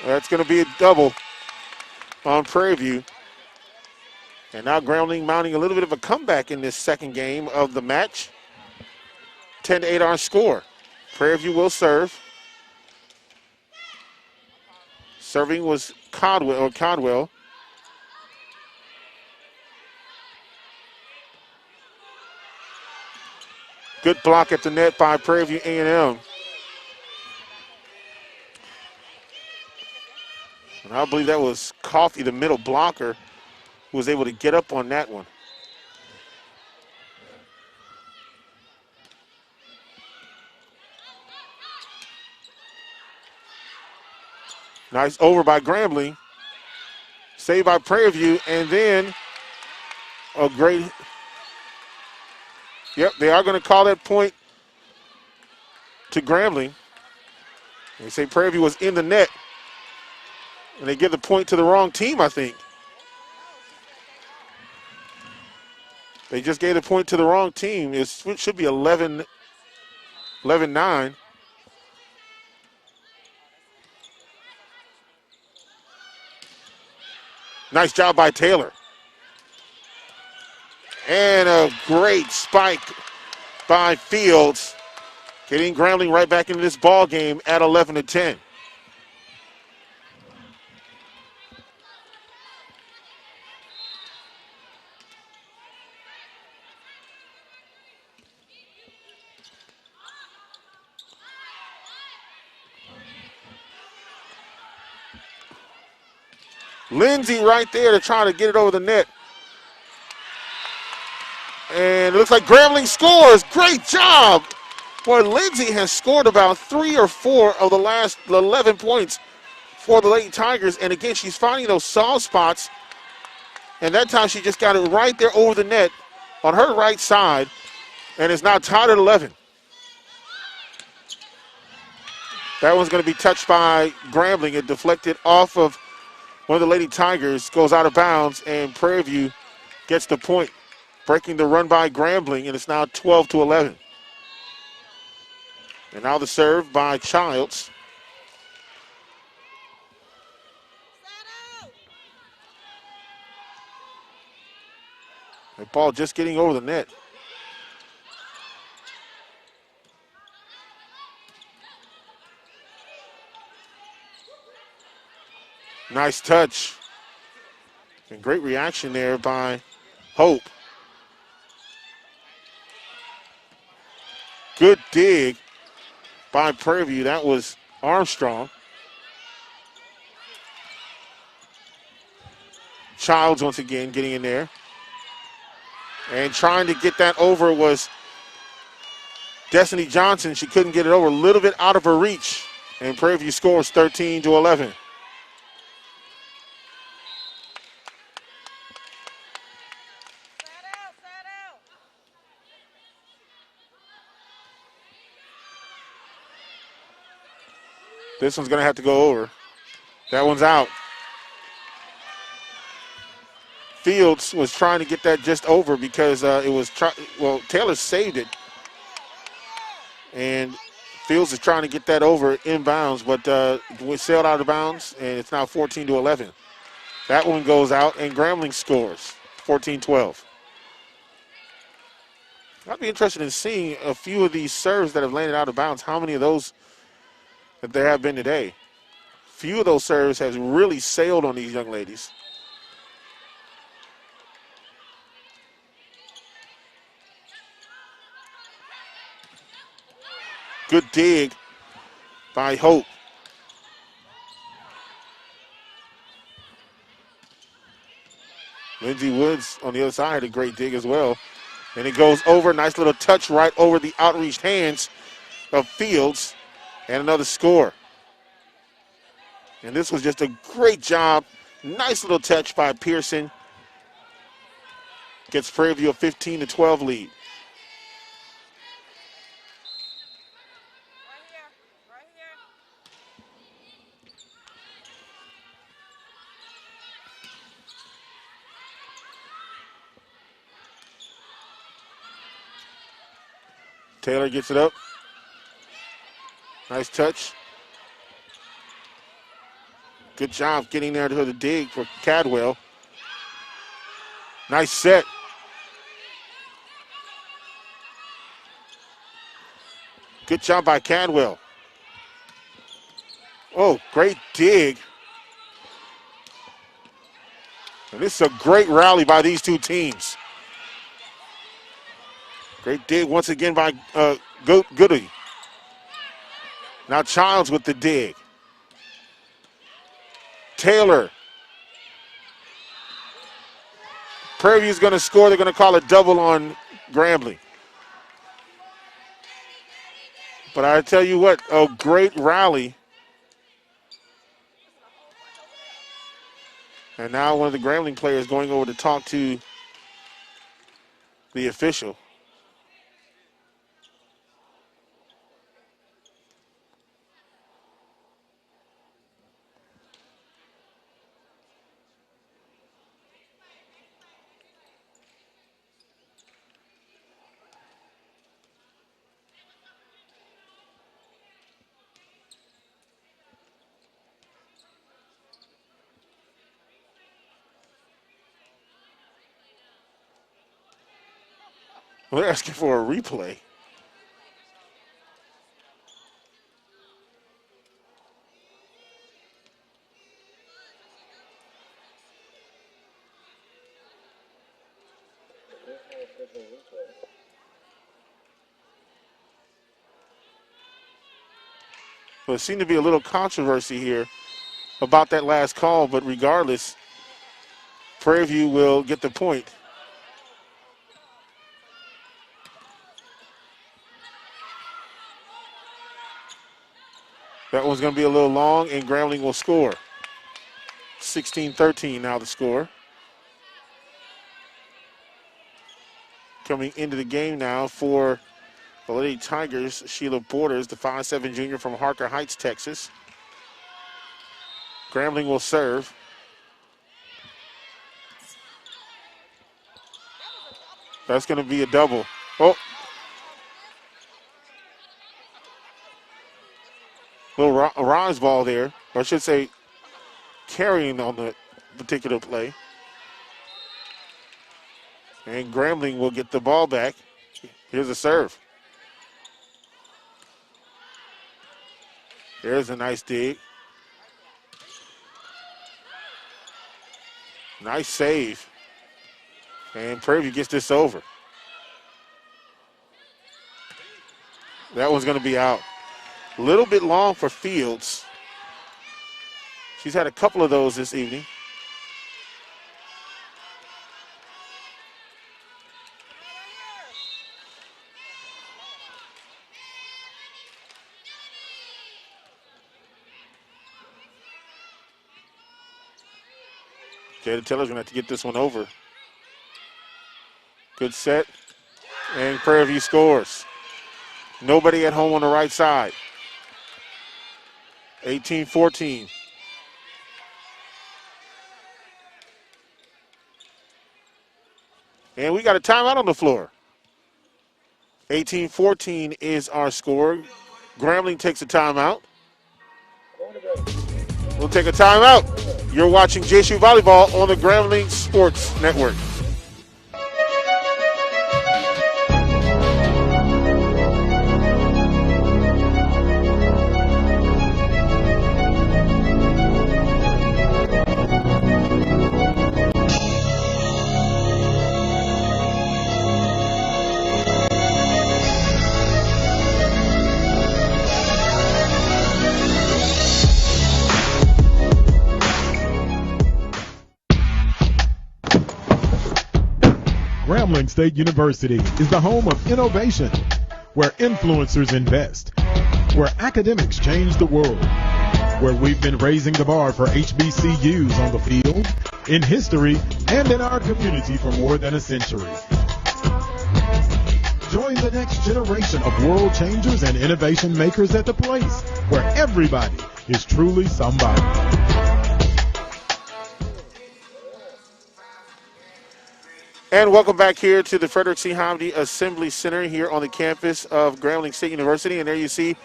That's going to be a double on Prairie View. And now Grambling mounting a little bit of a comeback in this second game of the match. 10-8 our score. Prairie View will serve. Serving was Codwell. Good block at the net by Prairie View A&M. And I believe that was Coffey, the middle blocker, who was able to get up on that one. Nice over by Grambling. Saved by Prairie View, and then a great... Yep, they are going to call that point to Grambling. They say Prairie View was in the net, and they give the point to the wrong team, I think. They just gave the point to the wrong team. It should be 11-9. Nice job by Taylor. And a great spike by Fields, getting Grambling right back into this ball game at 11-10. Lindsay right there to try to get it over the net. And it looks like Grambling scores. Great job. Boy, Lindsay has scored about 3 or 4 of the last 11 points for the Lady Tigers. And again, she's finding those soft spots. And that time she just got it right there over the net on her right side. And it's now tied at 11. That one's going to be touched by Grambling. It deflected off of one of the Lady Tigers, goes out of bounds, and Prairie View gets the point, breaking the run by Grambling, and it's now 12-11. And now the serve by Childs. The ball just getting over the net. Nice touch. And great reaction there by Hope. Good dig by Prairie View. That was Armstrong. Childs once again getting in there. And trying to get that over was Destiny Johnson. She couldn't get it over. A little bit out of her reach. And Prairie View scores 13-11. This one's going to have to go over. That one's out. Fields was trying to get that just over because it was, Taylor saved it. And Fields is trying to get that over inbounds, but we sailed out of bounds, and it's now 14-11. That one goes out, and Grambling scores, 14-12. I'd be interested in seeing a few of these serves that have landed out of bounds, how many of those that there have been today. Few of those serves has really sailed on these young ladies. Good dig by Hope. Lindsey Woods on the other side had a great dig as well. And it goes over. Nice little touch right over the outreached hands of Fields. And another score. And this was just a great job. Nice little touch by Pearson. Gets Prairie View a 15-12 lead. Taylor gets it up. Nice touch. Good job getting there to the dig for Cadwell. Nice set. Good job by Cadwell. Oh, great dig. And this is a great rally by these two teams. Great dig once again by Goody. Now Childs with the dig. Taylor. Prairie View's going to score. They're going to call a double on Grambling. But I tell you what, a great rally. And now one of the Grambling players going over to talk to the official. Well, they're asking for a replay. Well, there seemed to be a little controversy here about that last call, but regardless, Prairie View will get the point. That one's going to be a little long, and Grambling will score. 16-13 now the score. Coming into the game now for the Lady Tigers, Sheila Borders, the 5'7" junior from Harker Heights, Texas. Grambling will serve. That's going to be a double. Oh. Little rise ball there, or I should say carrying on the particular play. And Grambling will get the ball back. Here's a serve. There's a nice dig. Nice save. And Prairie View gets this over. That one's going to be out. A little bit long for Fields. She's had a couple of those this evening. Jada Taylor's going to have to get this one over. Good set. And Prairie View scores. Nobody at home on the right side. 18-14. And we got a timeout on the floor. 18-14 is our score. Grambling takes a timeout. We'll take a timeout. You're watching JSU Volleyball on the Grambling Sports Network. Grambling State University is the home of innovation, where influencers invest, where academics change the world, where we've been raising the bar for HBCUs on the field, in history, and in our community for more than a century. Join the next generation of world changers and innovation makers at the place where everybody is truly somebody. And welcome back here to the Frederick C. Hamdi Assembly Center here on the campus of Grambling State University. And there you see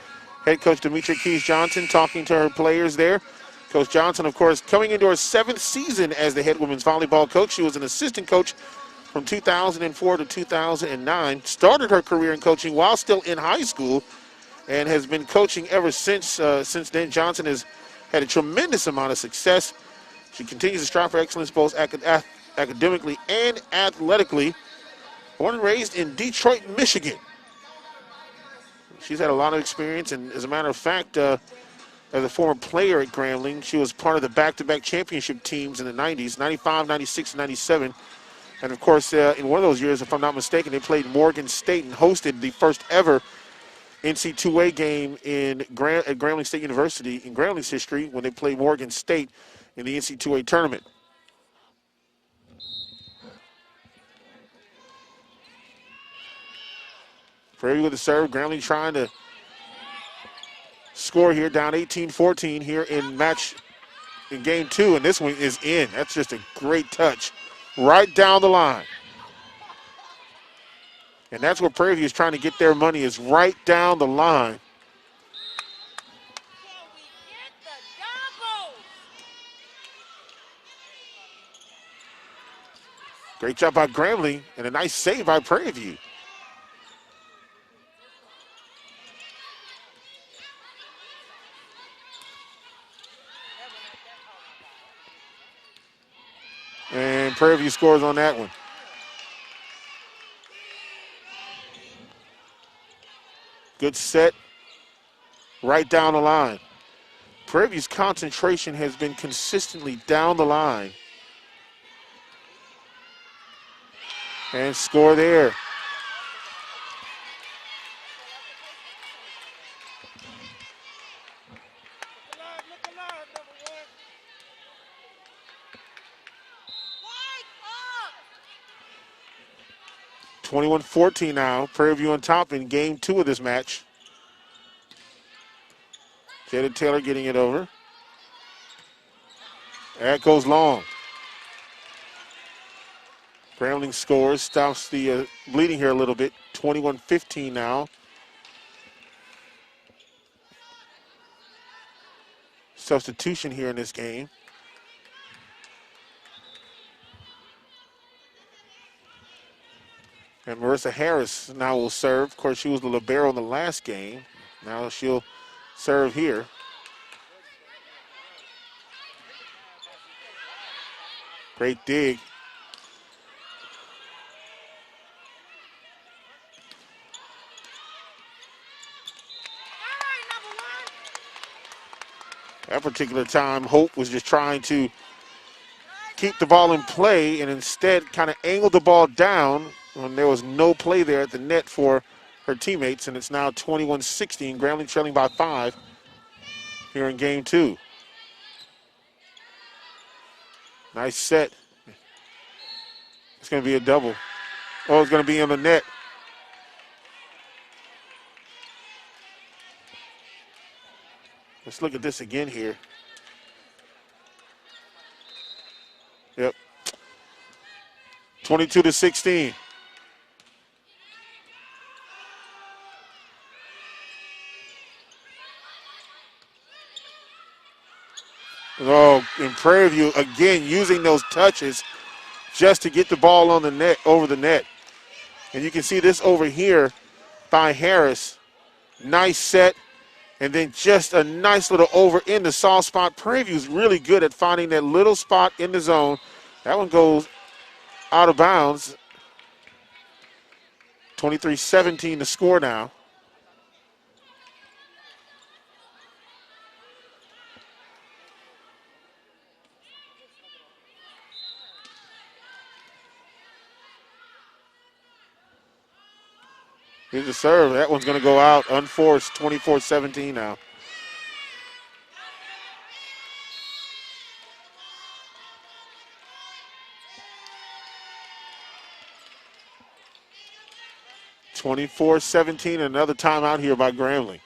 head coach Demetria Keys-Johnson talking to her players there. Coach Johnson, of course, coming into her 7th season as the head women's volleyball coach. She was an assistant coach from 2004 to 2009. Started her career in coaching while still in high school and has been coaching ever since. Since then, Johnson has had a tremendous amount of success. She continues to strive for excellence both academically and athletically. Born and raised in Detroit, Michigan. She's had a lot of experience, and as a matter of fact, as a former player at Grambling, she was part of the back-to-back championship teams in the 90s, 95, 96, and 97. And, of course, in one of those years, if I'm not mistaken, they played Morgan State and hosted the first ever NC2A game at Grambling State University in Grambling's history when they played Morgan State in the NC2A tournament. Prairie View with the serve. Grambling trying to score here, down 18-14 here in game 2, and this one is in. That's just a great touch right down the line. And that's where Prairie View is trying to get their money, is right down the line. Great job by Grambling, and a nice save by Prairie View. And Prairie View scores on that one. Good set, right down the line. Prairie View's concentration has been consistently down the line. And score there. (21-14) now. Prairie View on top in game 2 of this match. Jada Taylor getting it over. That goes long. Grambling scores, stops the bleeding here a little bit. 21-15 now. Substitution here in this game. And Marissa Harris now will serve. Of course, she was the libero in the last game. Now she'll serve here. Great dig. That particular time, Hope was just trying to keep the ball in play and instead kind of angled the ball down when there was no play there at the net for her teammates, and it's now 21-16. Grambling trailing by 5 here in game 2. Nice set. It's going to be a double. Oh, it's going to be in the net. Let's look at this again here. Yep. 22-16. Oh, in Prairie View, again, using those touches just to get the ball on the net, over the net. And you can see this over here by Harris. Nice set. And then just a nice little over in the soft spot. Prairie View's really good at finding that little spot in the zone. That one goes out of bounds. 23-17 to score now. Here's the serve. That one's going to go out unforced. 24-17 now. (24-17), another timeout here by Grambling.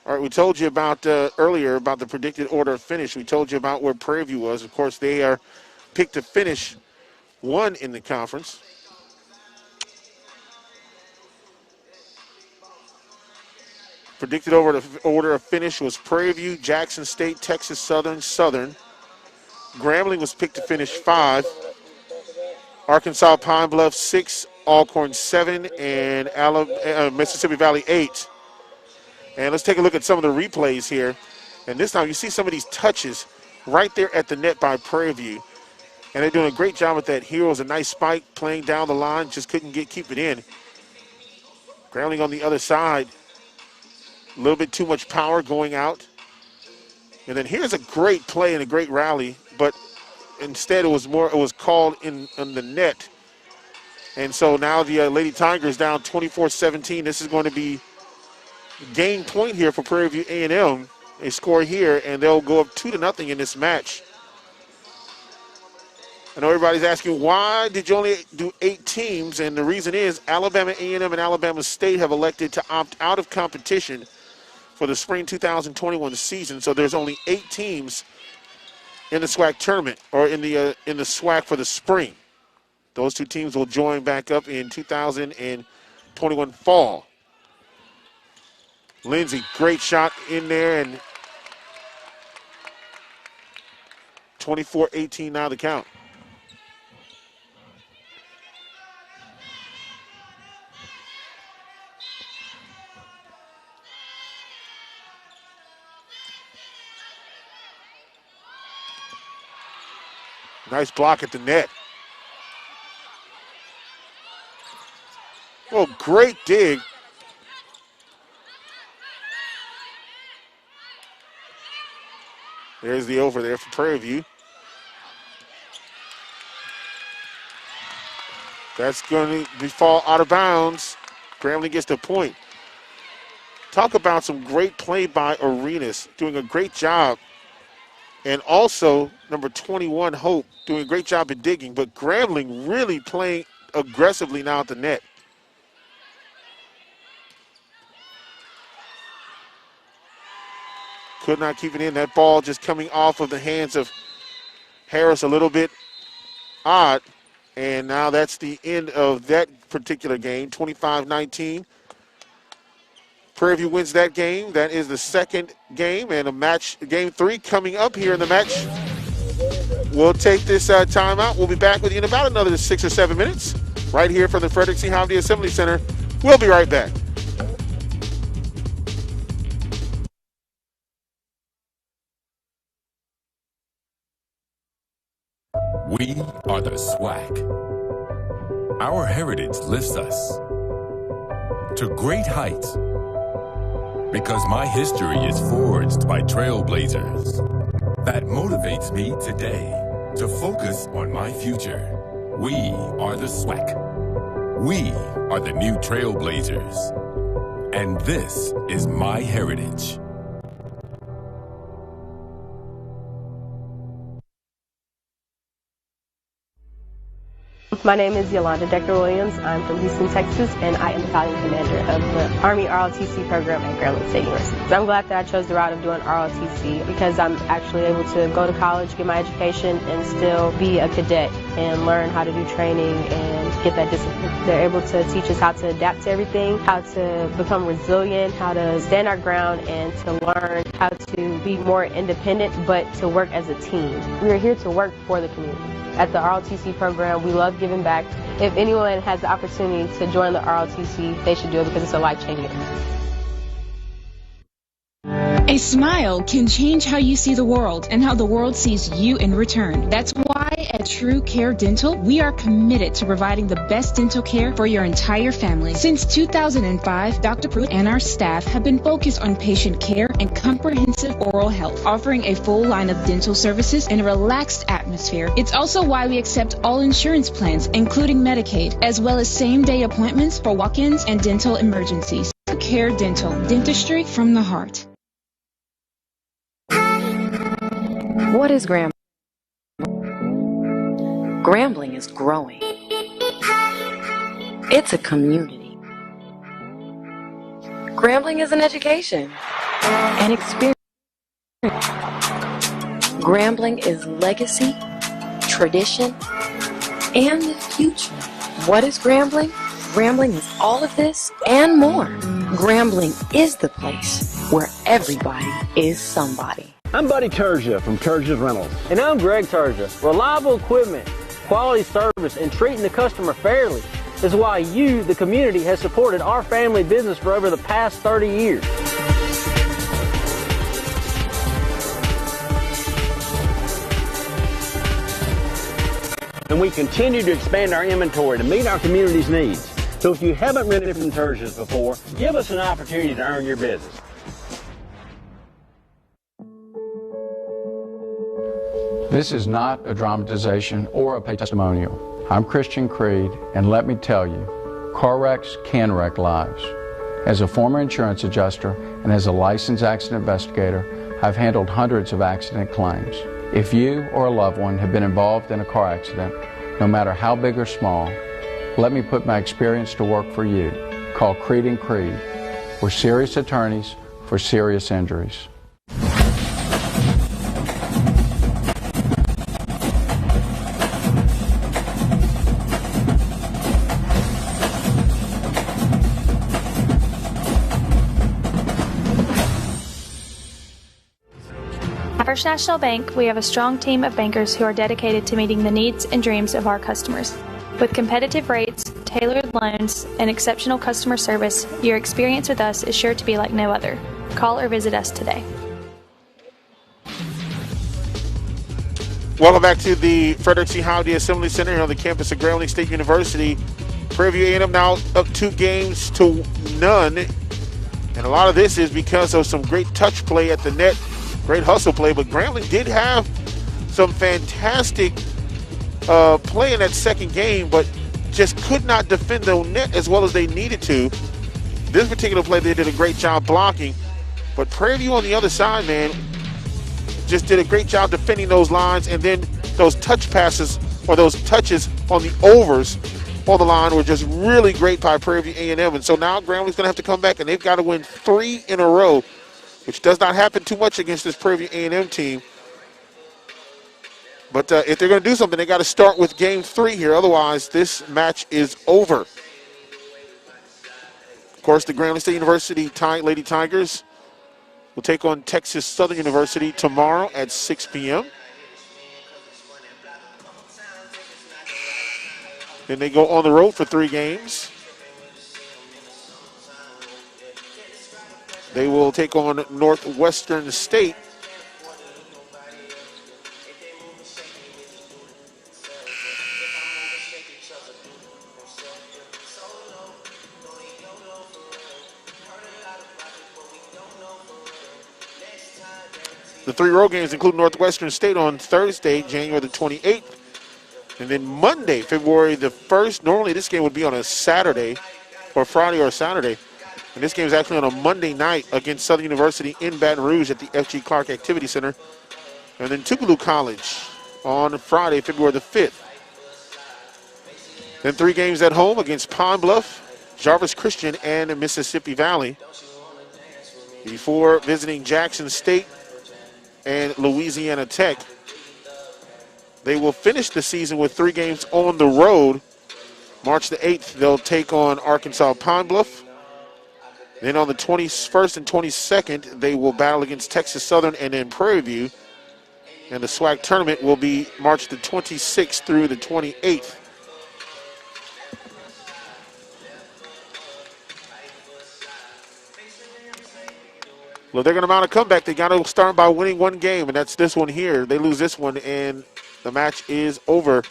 All right, we told you about earlier about the predicted order of finish. We told you about where Prairie View was. Of course, they are picked to finish 1 in the conference. Predicted order of finish was Prairie View, Jackson State, Texas Southern, Southern. Grambling was picked to finish 5. Arkansas Pine Bluff 6, Alcorn 7, and Mississippi Valley 8. And let's take a look at some of the replays here. And this time you see some of these touches right there at the net by Prairie View. And they're doing a great job with that. Here was a nice spike playing down the line, just couldn't keep it in. Grambling on the other side. A little bit too much power going out. And then here's a great play and a great rally, but instead it was called in the net. And so now the Lady Tigers down 24-17. This is going to be game point here for Prairie View A&M. They score here, and they'll go up 2-0 in this match. I know everybody's asking, why did you only do 8 teams? And the reason is Alabama A&M and Alabama State have elected to opt out of competition for the spring 2021 season. So there's only 8 teams in the SWAC tournament, or in the SWAC for the spring. Those 2 teams will join back up in 2021 fall. Lindsay, great shot in there, and 24-18 now the count. Nice block at the net. Oh, great dig. There's the over there for Prairie View. That's going to fall out of bounds. Grambling gets the point. Talk about some great play by Arenas, doing a great job. And also, number 21, Hope, doing a great job at digging. But Grambling really playing aggressively now at the net. Could not keep it in. That ball just coming off of the hands of Harris a little bit odd. And now that's the end of that particular game, 25-19. Prairie View wins that game. That is the second game, and game 3 coming up here in the match. We'll take this timeout. We'll be back with you in about another 6 or 7 minutes right here from the Frederick C. Hovde Assembly Center. We'll be right back. We are the SWAC. Our heritage lifts us to great heights because my history is forged by trailblazers. That motivates me today to focus on my future. We are the SWAC. We are the new trailblazers. And this is my heritage. My name is Yolanda Decker-Williams. I'm from Houston, Texas, and I am battalion commander of the Army ROTC program at Grambling State University. So I'm glad that I chose the route of doing ROTC because I'm actually able to go to college, get my education, and still be a cadet and learn how to do training and get that discipline. They're able to teach us how to adapt to everything, how to become resilient, how to stand our ground, and to learn how to be more independent, but to work as a team. We are here to work for the community. At the ROTC program, we love giving back. If anyone has the opportunity to join the ROTC, they should do it because it's a life-changing. A smile can change how you see the world and how the world sees you in return. That's why at True Care Dental, we are committed to providing the best dental care for your entire family. Since 2005, Dr. Pruitt and our staff have been focused on patient care and comprehensive oral health, offering a full line of dental services in a relaxed atmosphere. It's also why we accept all insurance plans, including Medicaid, as well as same-day appointments for walk-ins and dental emergencies. True Care Dental, dentistry from the heart. What is Grambling? Grambling is growing. It's a community. Grambling is an education, an experience. Grambling is legacy, tradition, and the future. What is Grambling? Grambling is all of this and more. Grambling is the place where everybody is somebody. I'm Buddy Turja from Turja's Rentals. And I'm Greg Turja. Reliable equipment, quality service, and treating the customer fairly is why you, the community, has supported our family business for over the past 30 years. And we continue to expand our inventory to meet our community's needs. So if you haven't rented from Tertius before, give us an opportunity to earn your business. This is not a dramatization or a paid testimonial. I'm Christian Creed, and let me tell you, car wrecks can wreck lives. As a former insurance adjuster and as a licensed accident investigator, I've handled hundreds of accident claims. If you or a loved one have been involved in a car accident, no matter how big or small, let me put my experience to work for you. Call Creed and Creed. We're serious attorneys for serious injuries. At First National Bank, we have a strong team of bankers who are dedicated to meeting the needs and dreams of our customers. With competitive rates, tailored loans, and exceptional customer service, your experience with us is sure to be like no other. Call or visit us today. Welcome back to the Frederick C. Howdy Assembly Center here on the campus of Grambling State University. Prairie View A&M now up 2 games to none. And a lot of this is because of some great touch play at the net, great hustle play. But Grambling did have some fantastic play in that second game, but just could not defend the net as well as they needed to. This particular play, they did a great job blocking. But Prairie View on the other side, man, just did a great job defending those lines, and then those touch passes or those touches on the overs on the line were just really great by Prairie View A&M. And so now Grambling's going to have to come back, and they've got to win 3 in a row, which does not happen too much against this Prairie View A&M team. But if they're going to do something, they got to start with Game 3 here. Otherwise, this match is over. Of course, the Grambling State University Lady Tigers will take on Texas Southern University tomorrow at 6 p.m. Then they go on the road for 3 games. They will take on Northwestern State. The 3 road games include Northwestern State on Thursday, January the 28th. And then Monday, February the 1st. Normally this game would be on a Saturday or Friday or Saturday. And this game is actually on a Monday night against Southern University in Baton Rouge at the F.G. Clark Activity Center. And then Tougaloo College on Friday, February the 5th. Then 3 games at home against Pine Bluff, Jarvis Christian, and Mississippi Valley. Before visiting Jackson State and Louisiana Tech. They will finish the season with 3 games on the road. March the 8th, they'll take on Arkansas Pine Bluff. Then on the 21st and 22nd, they will battle against Texas Southern and then Prairie View. And the SWAC tournament will be March the 26th through the 28th. Well, they're going to mount a comeback. They got to start by winning 1 game, and that's this one here. They lose this one, and the match is over.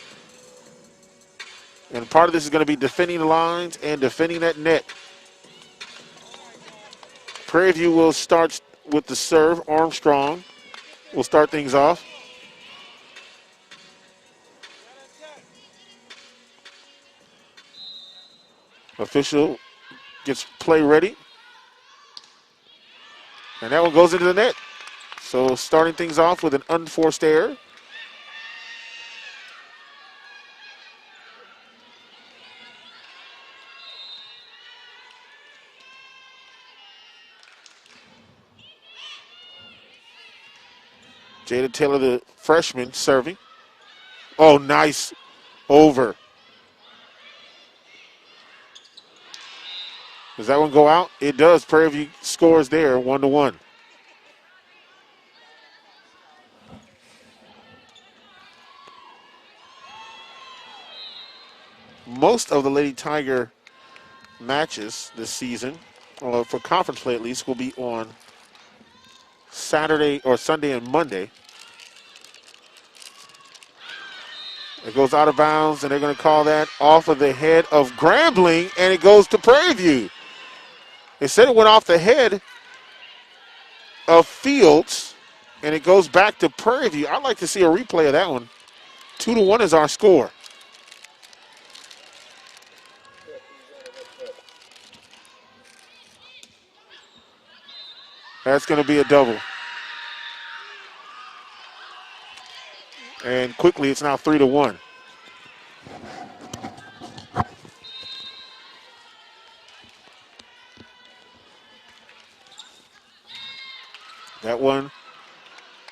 And part of this is going to be defending the lines and defending that net. Prairie View will start with the serve. Armstrong will start things off. Official gets play ready. And that one goes into the net. So starting things off with an unforced error. Jada Taylor, the freshman, serving. Oh, nice over. Does that one go out? It does. Prairie View scores there, 1-1. most of the Lady Tiger matches this season, or for conference play at least, will be on Saturday or Sunday and Monday. It goes out of bounds, and they're going to call that off of the head of Grambling, and it goes to Prairie View. They said it went off the head of Fields, and it goes back to Prairie View. I'd like to see a replay of that one. 2-1 is our score. That's going to be a double. And quickly, it's now 3-1. That one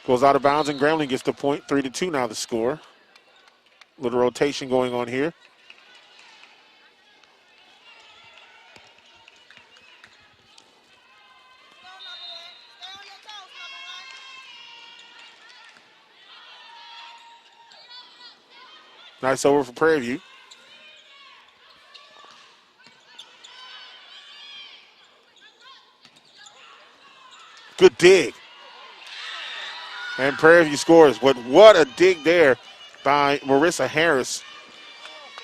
goes out of bounds, and Grambling gets the point. 3-2 now the score. Little rotation going on here. Nice over for Prairie View. Good dig. And Prairie View scores. But what a dig there by Marissa Harris.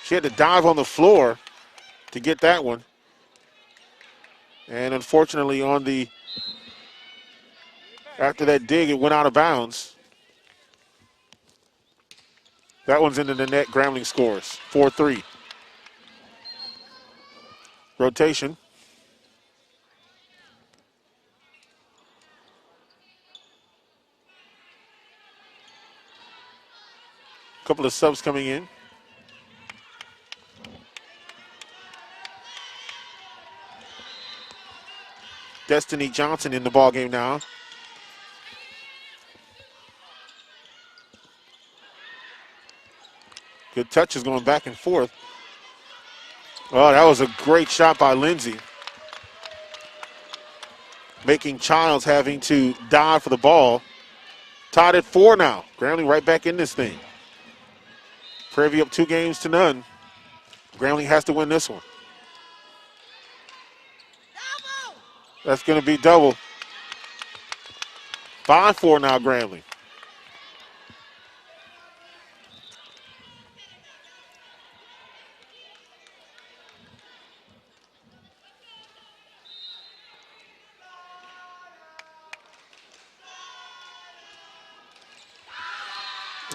She had to dive on the floor to get that one. And unfortunately after that dig, it went out of bounds. That one's into the net. Grambling scores 4-3. Rotation. Couple of subs coming in. Destiny Johnson in the ballgame now. Good touches going back and forth. Oh, that was a great shot by Lindsay. Making Childs having to dive for the ball. Tied at 4 now. Grambling right back in this thing. Prairie View up 2-0. Grambling has to win this one. That's going to be double. 5-4 now, Grambling.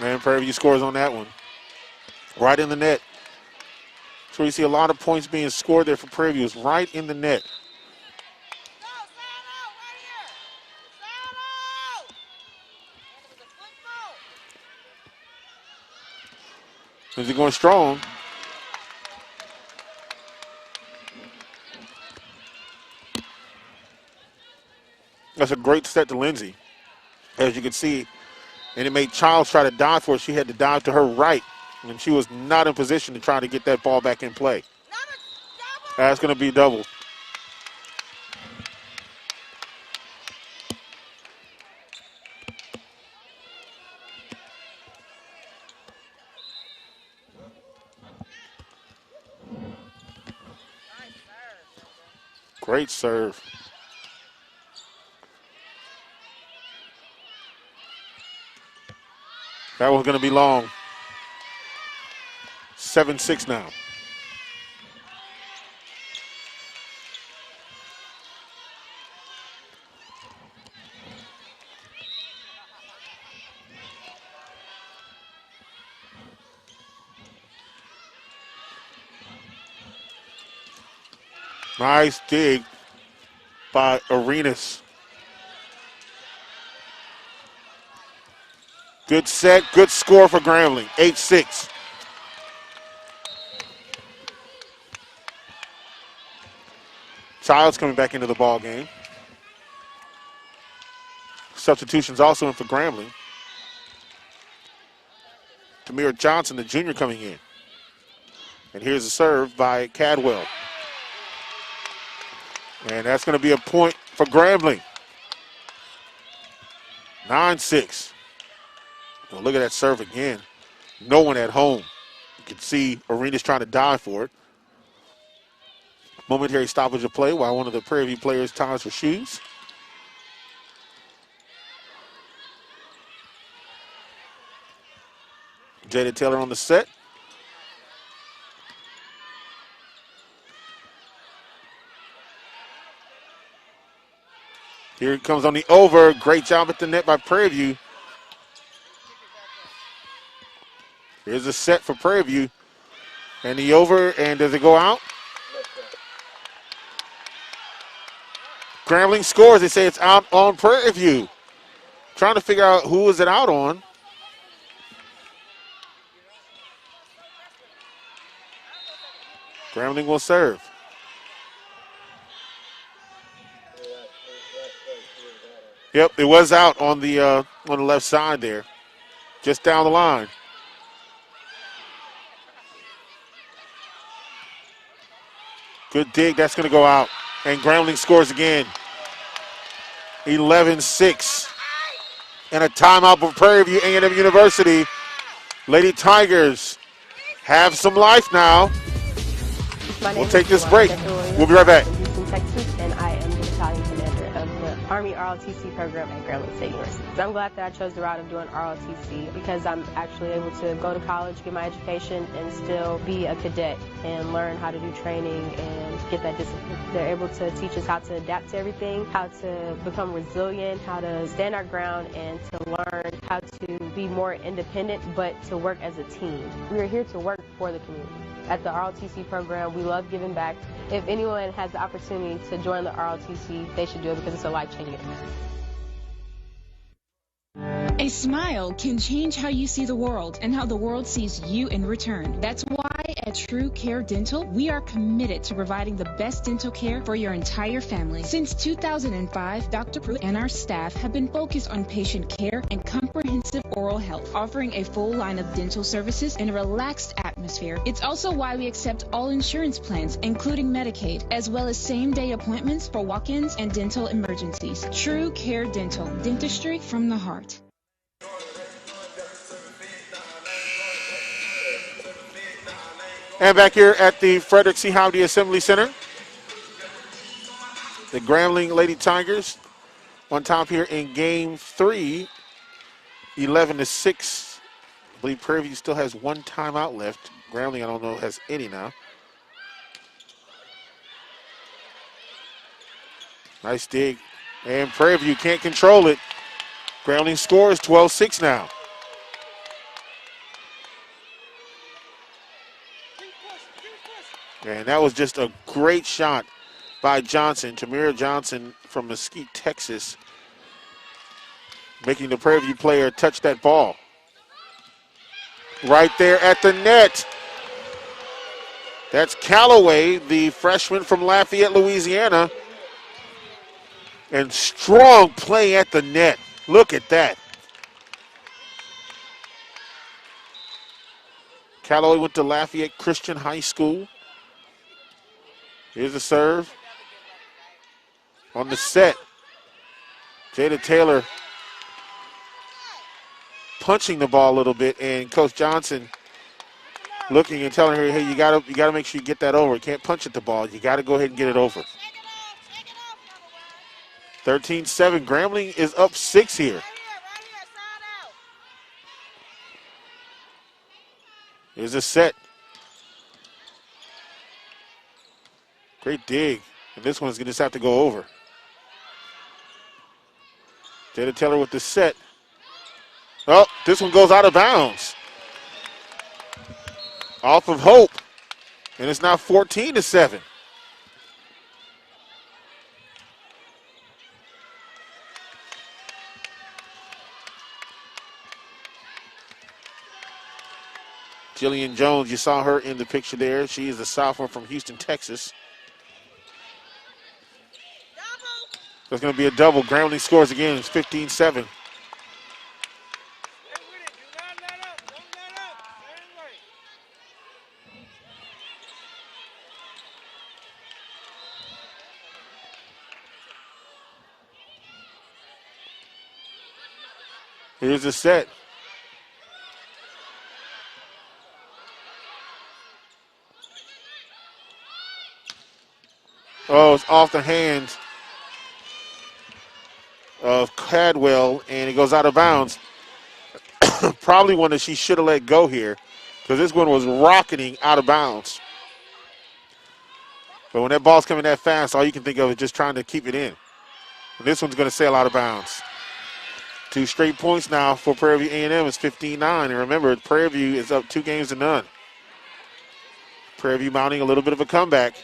And Prairie View scores on that one. Right in the net. So you see a lot of points being scored there for Prairie View. It's right in the net. Lindsay going strong. That's a great set to Lindsay. As you can see, and it made Childs try to dive for it. She had to dive to her right, and she was not in position to try to get that ball back in play. That's going to be double. Great serve. That one's going to be long. 7-6 now. Nice dig by Arenas. Good set, good score for Grambling, 8-6. Childs coming back into the ball game. Substitutions also in for Grambling. Tamir Johnson, the junior, coming in. And here's a serve by Cadwell. And that's going to be a point for Grambling. 9-6. Well, look at that serve again. No one at home. You can see Arenas trying to dive for it. Momentary stoppage of play while one of the Prairie View players ties for shoes. Jada Taylor on the set. Here it comes on the over. Great job at the net by Prairie View. Here's a set for Prairie View. And the over, and does it go out? Grambling scores. They say it's out on Prairie View. Trying to figure out who is it out on. Grambling will serve. Yep, it was out on the left side there, just down the line. Good dig. That's going to go out. And Grambling scores again. 11-6. And a timeout for Prairie View A&M University. Lady Tigers have some life now. We'll take this break. We'll be right back. I'm from Houston, Texas, and I am the battalion commander of the Army ROTC program at Grambling State University. So I'm glad that I chose the route of doing ROTC because I'm actually able to go to college, get my education, and still be a cadet and learn how to do training and get that discipline. They're able to teach us how to adapt to everything, how to become resilient, how to stand our ground, and to learn how to be more independent, but to work as a team. We are here to work for the community. At the ROTC program, we love giving back. If anyone has the opportunity to join the ROTC, they should do it because it's a life-changing experience. A smile can change how you see the world and how the world sees you in return. That's why at True Care Dental, we are committed to providing the best dental care for your entire family. Since 2005, Dr. Pruitt and our staff have been focused on patient care and comprehensive oral health, offering a full line of dental services in a relaxed atmosphere. It's also why we accept all insurance plans, including Medicaid, as well as same-day appointments for walk-ins and dental emergencies. True Care Dental, dentistry from the heart. And back here at the Frederick C. Howdy Assembly Center, the Grambling Lady Tigers on top here in Game 3, 11-6. I believe Prairie View still has one timeout left. Grambling, I don't know, has any now. Nice dig. And Prairie View can't control it. Grambling scores 12-6 now. And that was just a great shot by Johnson, Tamira Johnson from Mesquite, Texas, making the Prairie View player touch that ball. Right there at the net. That's Callaway, the freshman from Lafayette, Louisiana. And strong play at the net. Look at that. Callaway went to Lafayette Christian High School. Here's a serve. On the set, Jada Taylor punching the ball a little bit, and Coach Johnson looking and telling her, hey, you gotta make sure you get that over. You can't punch at the ball. You gotta go ahead and get it over. 13-7. Grambling is up 6 here. Here's a set. Great dig. And this one's going to just have to go over. Jada Taylor with the set. Oh, this one goes out of bounds. Off of Hope. And it's now 14-7. Jillian Jones, you saw her in the picture there. She is a sophomore from Houston, Texas. There's going to be a double. Grambling scores again. It's 15-7. Here's the set. Oh, it's off the hands of Cadwell, and it goes out of bounds. Probably one that she should have let go here, because this one was rocketing out of bounds. But when that ball's coming that fast, all you can think of is just trying to keep it in. And this one's going to sail out of bounds. 2 straight points now for Prairie View A&M. It's 15-9. And remember, Prairie View is up 2 games to none. Prairie View mounting a little bit of a comeback.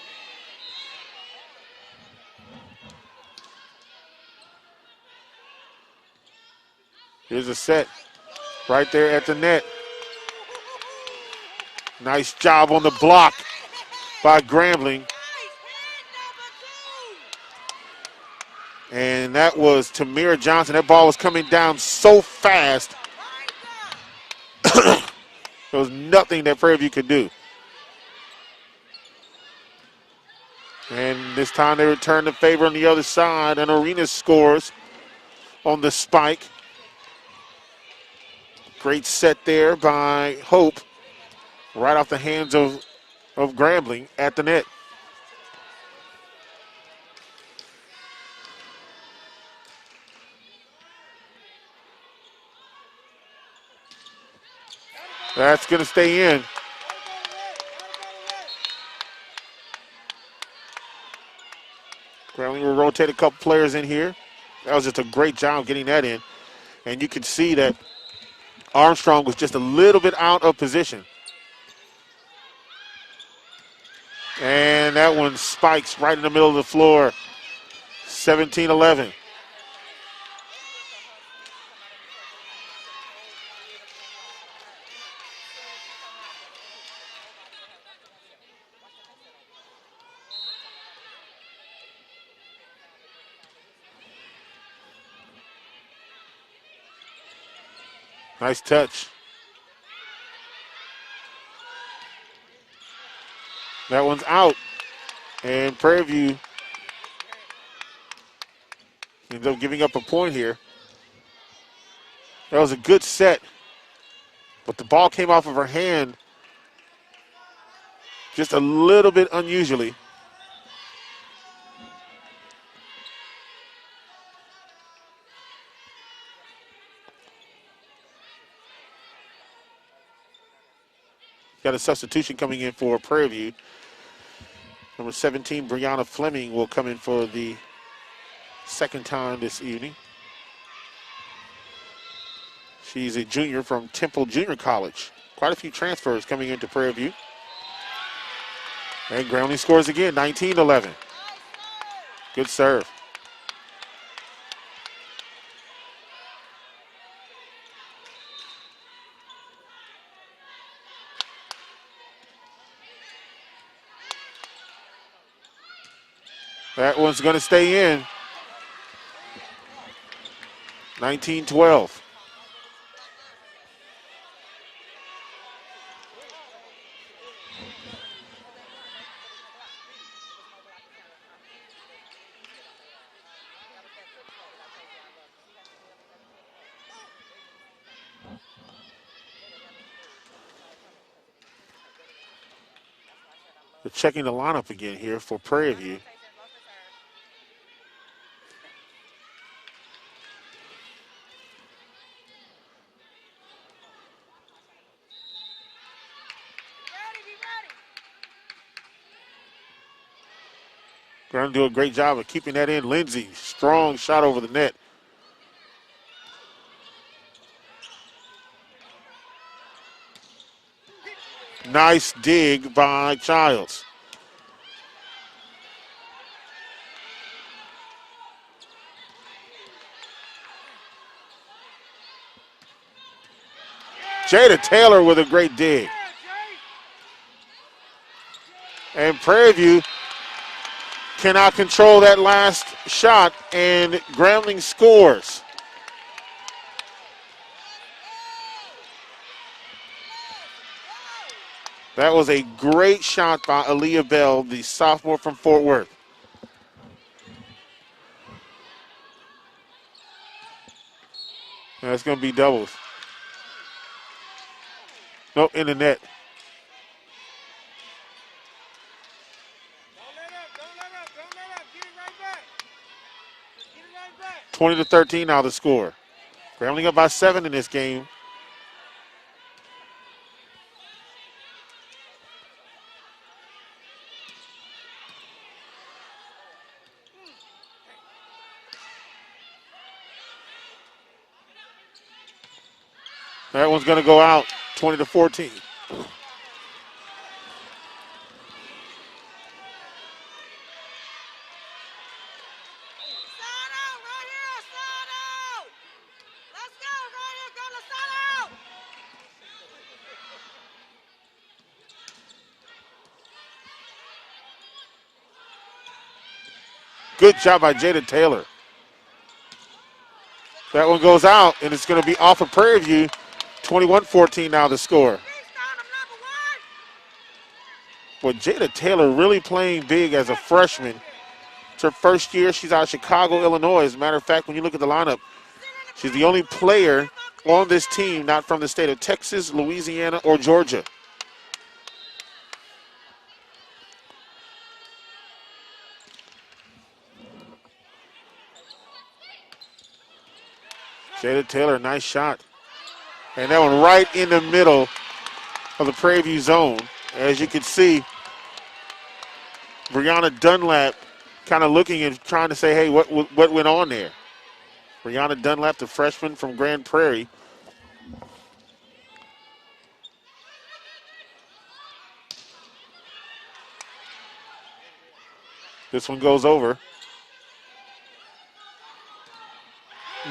Here's a set right there at the net. Nice job on the block by Grambling. And that was Tamira Johnson. That ball was coming down so fast. There was nothing that Prairie View could do. And this time they return the favor on the other side, and Arena scores on the spike. Great set there by Hope, right off the hands of Grambling at the net. That's going to stay in. Grambling will rotate a couple players in here. That was just a great job getting that in. And you can see that Armstrong was just a little bit out of position. And that one spikes right in the middle of the floor. 17-11. Nice touch. That one's out. And Prairie View ends up giving up a point here. That was a good set. But the ball came off of her hand just a little bit unusually. Got a substitution coming in for Prairie View. Number 17, Brianna Fleming, will come in for the second time this evening. She's a junior from Temple Junior College. Quite a few transfers coming into Prairie View. And Grambling scores again, 19-11. Good serve. That one's going to stay in. 19-12. They're checking the lineup again here for Prairie View. Going to do a great job of keeping that in. Lindsay, strong shot over the net. Nice dig by Childs. Jada Taylor with a great dig. And Prairie View cannot control that last shot, and Grambling scores. That was a great shot by Aaliyah Bell, the sophomore from Fort Worth. That's going to be doubles. Nope, in the net. 20-13 now the score. Grambling up by 7 in this game. That one's going to go out, 20-14. Good job by Jada Taylor. That one goes out, and it's going to be off of Prairie View. 21-14 now the score. Well, Jada Taylor really playing big as a freshman. It's her first year. She's out of Chicago, Illinois. As a matter of fact, when you look at the lineup, she's the only player on this team not from the state of Texas, Louisiana, or Georgia. Jada Taylor, nice shot. And that one right in the middle of the Prairie View zone. As you can see, Brianna Dunlap kind of looking and trying to say, hey, what went on there? Brianna Dunlap, the freshman from Grand Prairie. This one goes over.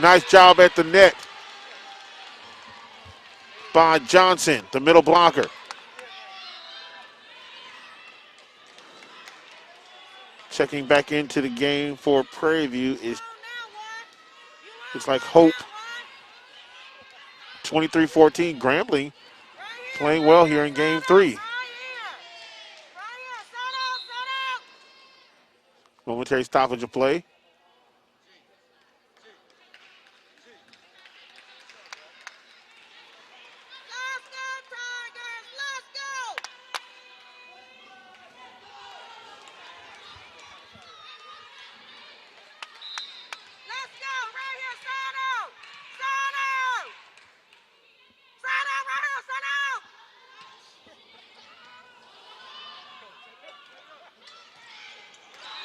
Nice job at the net by Johnson, the middle blocker. Checking back into the game for Prairie View is, looks like Hope. 23-14, Grambling playing well here in game 3. Momentary stoppage of play.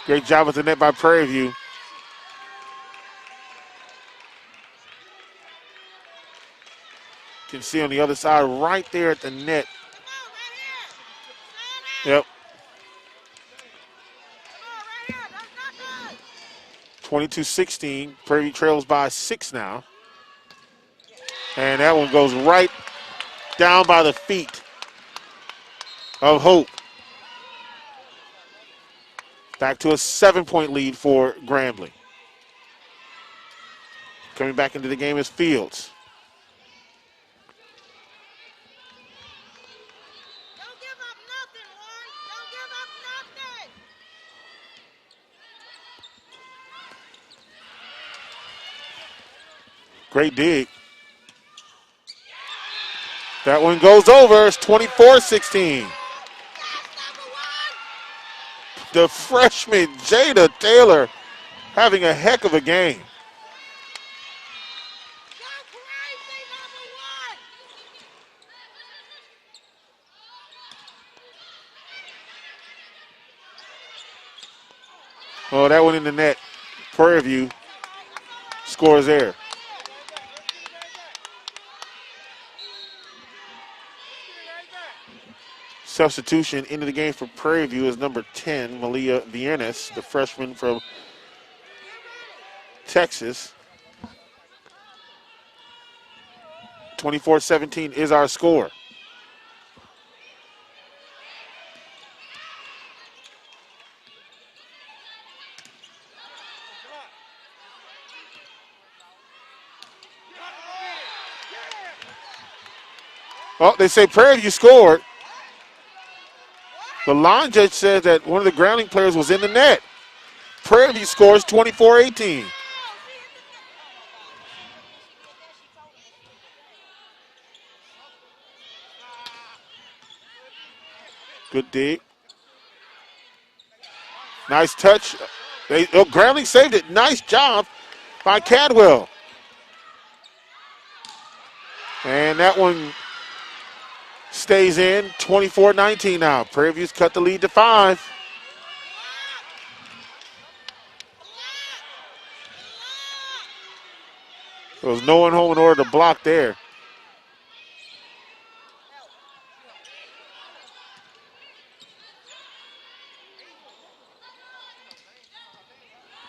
Great job with the net by Prairie View. You can see on the other side right there at the net. Yep. 22-16. Prairie View trails by 6 now. And that one goes right down by the feet of Hope. Back to a 7-point lead for Grambling. Coming back into the game is Fields. Don't give up nothing, Warren. Don't give up nothing. Great dig. That one goes over. It's 24-16. The freshman Jada Taylor having a heck of a game. Oh, that one in the net. Prairie View scores there. Substitution into the game for Prairie View is number 10, Malia Viennes, the freshman from Texas. 24-17 is our score. Oh, they say Prairie View scored. The line judge said that one of the Grambling players was in the net. Prairie View scores 24-18. Good dig. Nice touch. Grambling saved it. Nice job by Cadwell. And that one stays in. 24-19 now. Prairie View's cut the lead to 5. There was no one home in order to block there.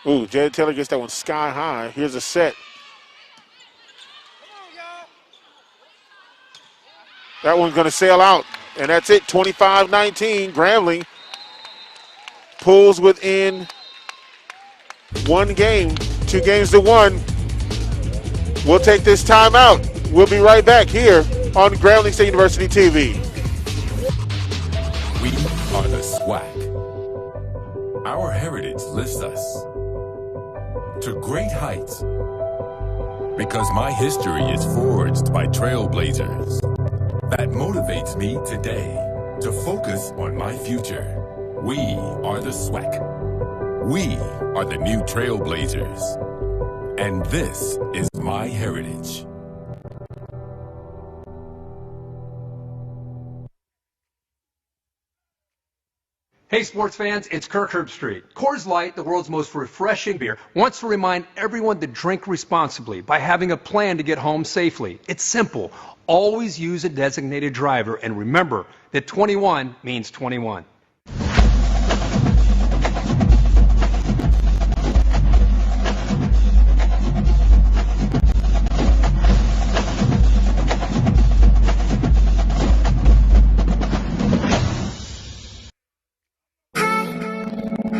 Ooh, Jada Taylor gets that one sky high. Here's a set. That one's going to sail out, and that's it, 25-19. Grambling pulls within 1 game, 2 games to 1. We'll take this time out. We'll be right back here on Grambling State University TV. We are the SWAC. Our heritage lifts us to great heights because my history is forged by trailblazers. That motivates me today to focus on my future. We are the SWAC. We are the new trailblazers. And this is my heritage. Hey sports fans, it's Kirk Herbstreit. Coors Light, the world's most refreshing beer, wants to remind everyone to drink responsibly by having a plan to get home safely. It's simple. Always use a designated driver, and remember that 21 means 21.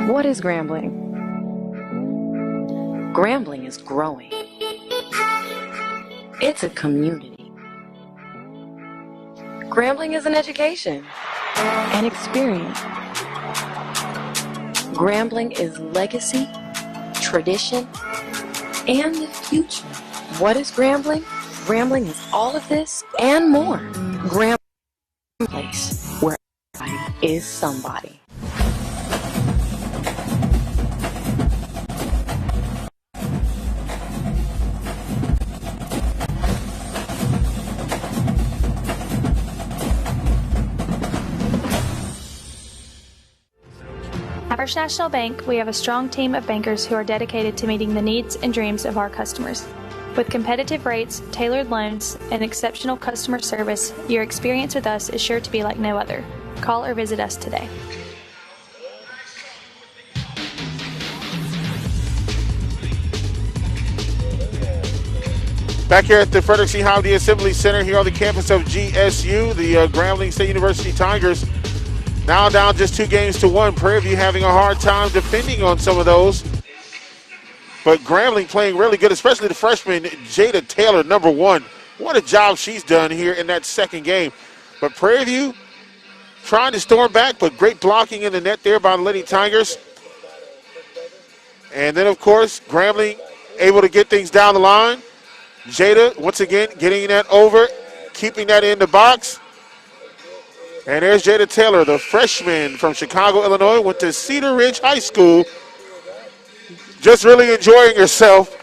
What is Grambling? Grambling is growing. It's a community. Grambling is an education, an experience. Grambling is legacy, tradition, and the future. What is Grambling? Grambling is all of this and more. Grambling is a place where everybody is somebody. At First National Bank, we have a strong team of bankers who are dedicated to meeting the needs and dreams of our customers. With competitive rates, tailored loans, and exceptional customer service, your experience with us is sure to be like no other. Call or visit us today. Back here at the Frederick C. Howdy Assembly Center here on the campus of GSU, the Grambling State University Tigers now down just 2 games to 1. Prairie View having a hard time defending on some of those. But Grambling playing really good, especially the freshman, Jada Taylor, number 1. What a job she's done here in that second game. But Prairie View trying to storm back, but great blocking in the net there by the Lady Tigers. And then, of course, Grambling able to get things down the line. Jada, once again, getting that over, keeping that in the box. And there's Jada Taylor, the freshman from Chicago, Illinois, went to Cedar Ridge High School. Just really enjoying herself.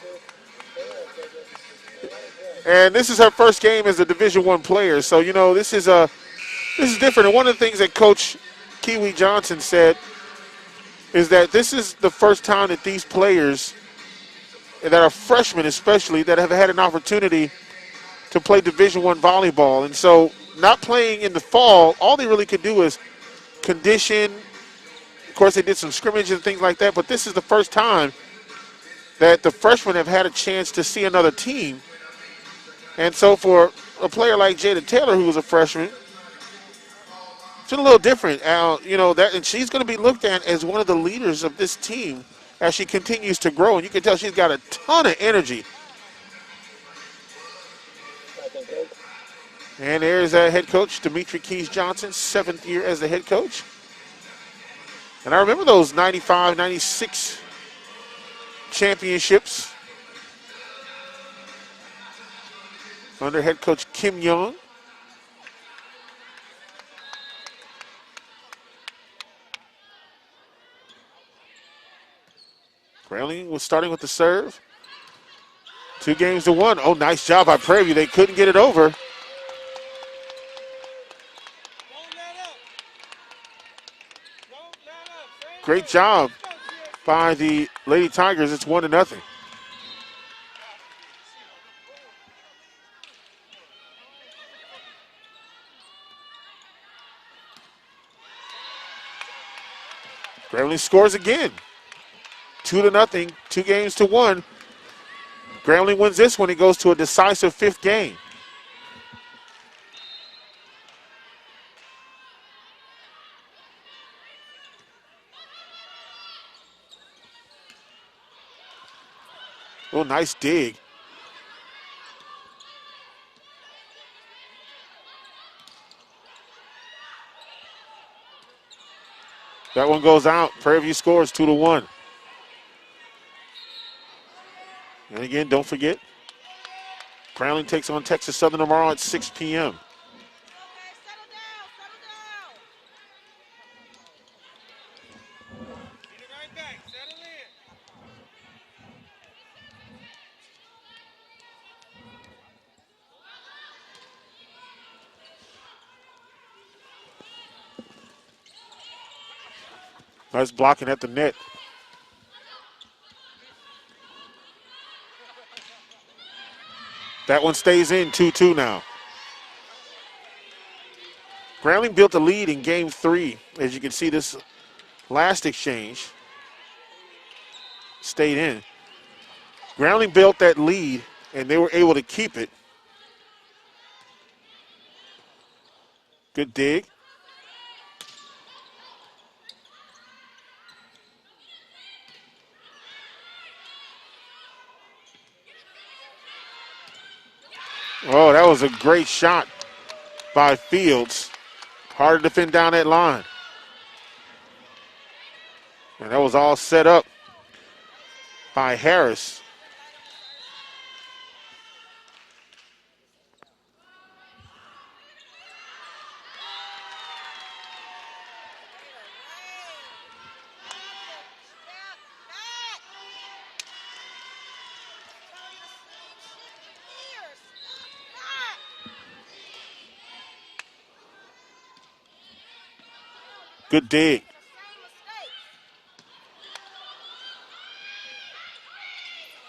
And this is her first game as a Division I player. So, you know, this is different. And one of the things that Coach Kiwi Johnson said is that this is the first time that these players that are freshmen especially that have had an opportunity to play Division I volleyball. And so not playing in the fall, all they really could do is condition. Of course, they did some scrimmage and things like that, but this is the first time that the freshmen have had a chance to see another team. And so for a player like Jada Taylor, who was a freshman, it's a little different. You know, that, and she's going to be looked at as one of the leaders of this team as she continues to grow. And you can tell she's got a ton of energy. And there's head coach Demetri Keys Johnson, 7th year as the head coach. And I remember those 95, 96 championships under head coach Kim Young. Grambling was starting with the serve. 2 games to 1. Oh, nice job by Prairie View. They couldn't get it over. Great job by the Lady Tigers. It's 1-0. Grambling scores again. 2-0, 2 games to 1. Grambling wins this one. It goes to a decisive 5th game. Oh, nice dig. That one goes out. Prairie View scores 2-1. And again, don't forget, Grambling takes on Texas Southern tomorrow at 6 p.m. Nice blocking at the net. That one stays in, 2-2 now. Grambling built a lead in game 3. As you can see, this last exchange stayed in. Grambling built that lead, and they were able to keep it. Good dig. Oh, that was a great shot by Fields. Hard to defend down that line. And that was all set up by Harris. Good dig.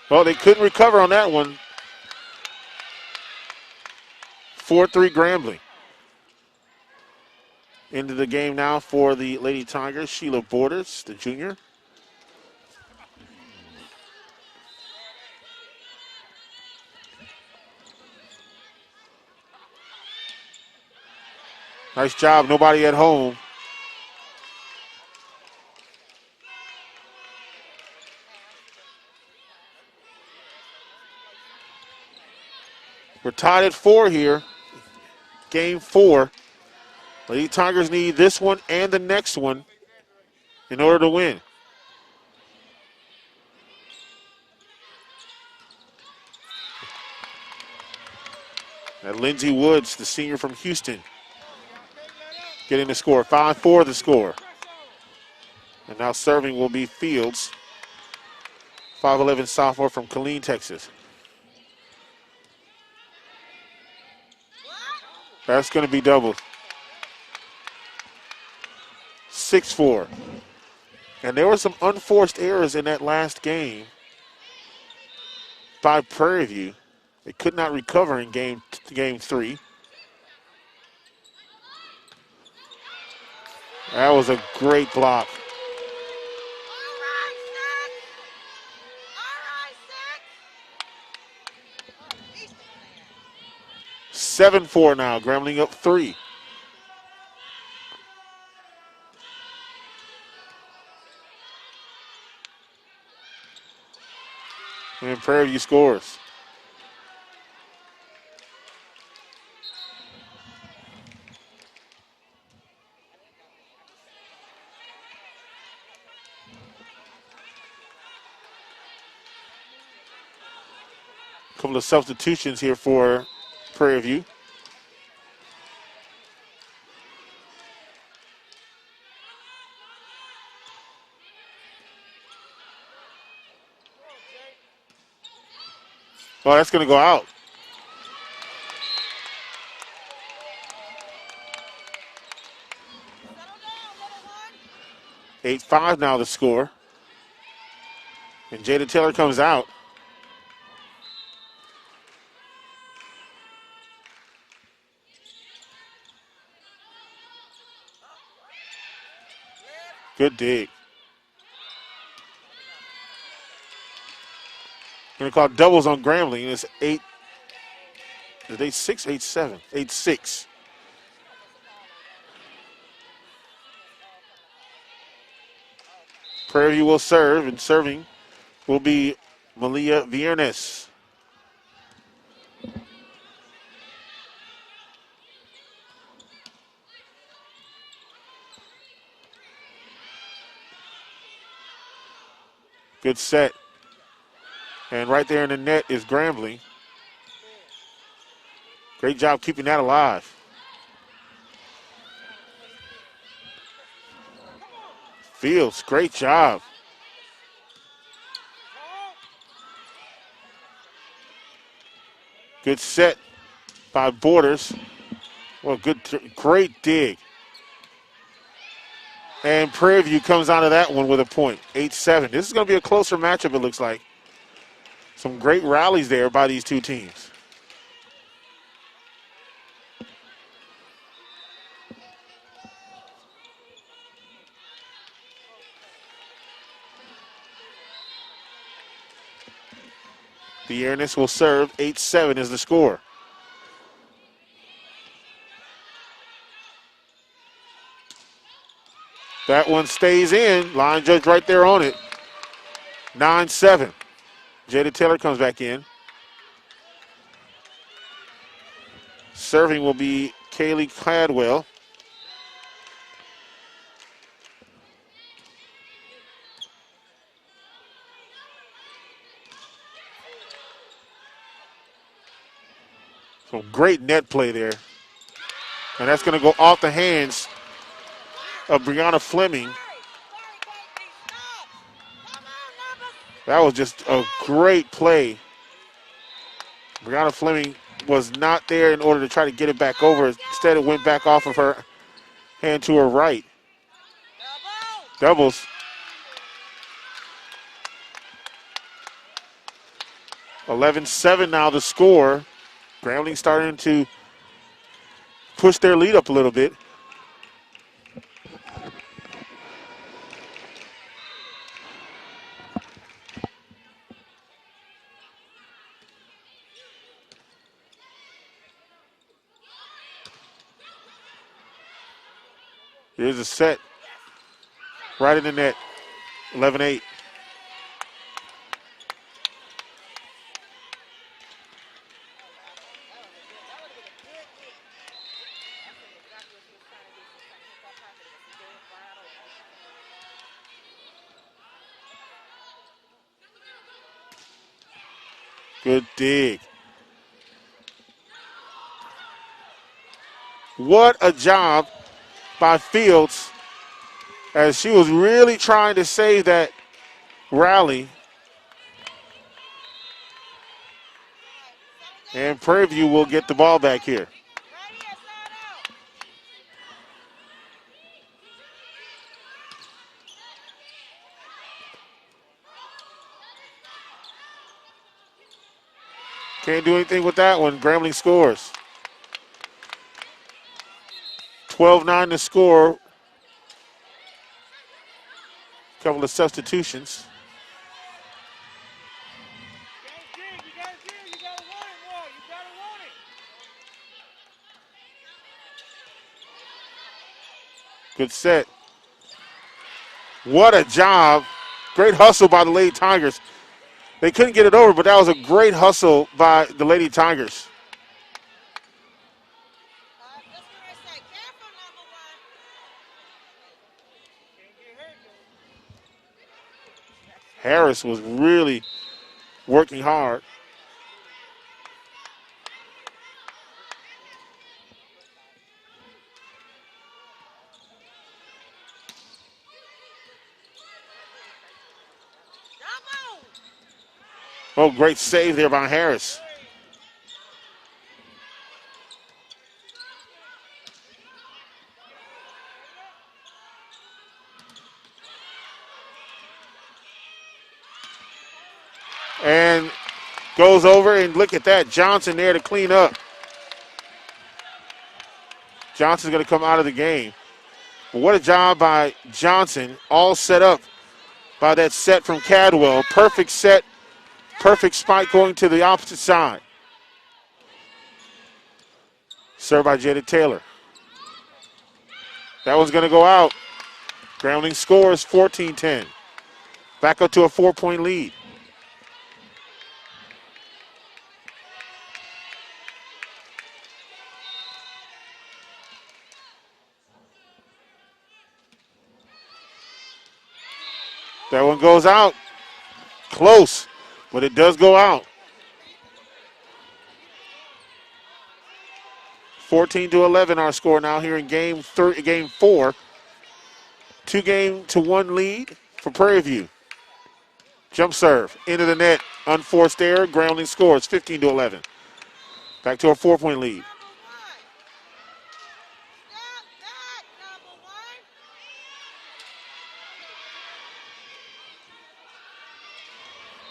Well, they couldn't recover on that one. 4-3 Grambling. Into the game now for the Lady Tigers. Sheila Borders, the junior. Nice job. Nobody at home. We're tied at 4 here. Game 4. Lady Tigers need this one and the next one in order to win. And Lindsey Woods, the senior from Houston, getting the score. 5-4 the score. And now serving will be Fields, 5'11" sophomore from Killeen, Texas. That's going to be doubled. 6-4. And there were some unforced errors in that last game by Prairie View. They could not recover in game 3. That was a great block. 7-4 now. Grambling up 3. And Prairie View scores. A couple of substitutions here for Prairie View. Oh, that's going to go out. Settle down, little one. 8-5 now the score. And Jada Taylor comes out. Good dig. Going to call doubles on Grambling. It's 8. Is it 8-6? 8-7. 8-6. Prairie View will serve, and serving will be Malia Viernes. Good set. And right there in the net is Grambling. Great job keeping that alive. Fields, great job. Good set by Borders. Well, great dig. And Prairie View comes out of that one with a point, 8-7. This is going to be a closer matchup, it looks like. Some great rallies there by these two teams. Viernes will serve. 8-7 is the score. That one stays in. Line judge right there on it. 9-7. Jada Taylor comes back in. Serving will be Kaylee Cladwell. Some great net play there. And that's going to go off the hands of Brianna Fleming. That was just a great play. Brianna Fleming was not there in order to try to get it back over. Instead, it went back off of her hand to her right. Doubles. 11-7 now the score. Grambling starting to push their lead up a little bit. Here's a set. Right in the net. 11-8. Good dig. What a job by Fields as she was really trying to save that rally. And Prairie View will get the ball back here. Can't do anything with that one. Grambling scores. 12-9 to score. Couple of substitutions. Good set. What a job. Great hustle by the Lady Tigers. They couldn't get it over, but that was a great hustle by the Lady Tigers. Harris was really working hard. Oh, great save there by Harris. And goes over, and look at that. Johnson there to clean up. Johnson's going to come out of the game. But what a job by Johnson. All set up by that set from Cadwell. Perfect set, perfect spike going to the opposite side. Served by Jada Taylor. That one's going to go out. Grambling scores 14-10. Back up to a 4-point lead. That one goes out. Close, but it does go out. 14-11 our score now here in game 4. 2-1 lead for Prairie View. Jump serve into the net. Unforced error. Grambling scores 15-11. Back to a 4-point lead.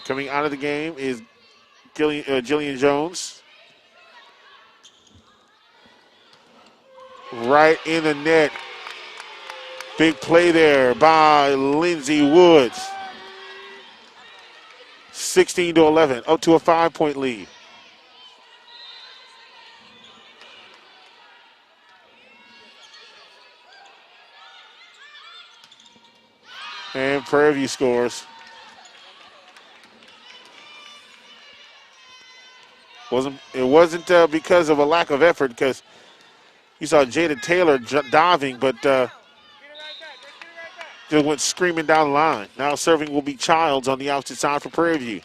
Coming out of the game is Jillian Jones. Right in the net. Big play there by Lindsey Woods. 16-11, up to a 5-point lead. And Prairie View scores. It wasn't because of a lack of effort, because you saw Jada Taylor diving, but just went screaming down the line. Now serving will be Childs on the opposite side for Prairie View.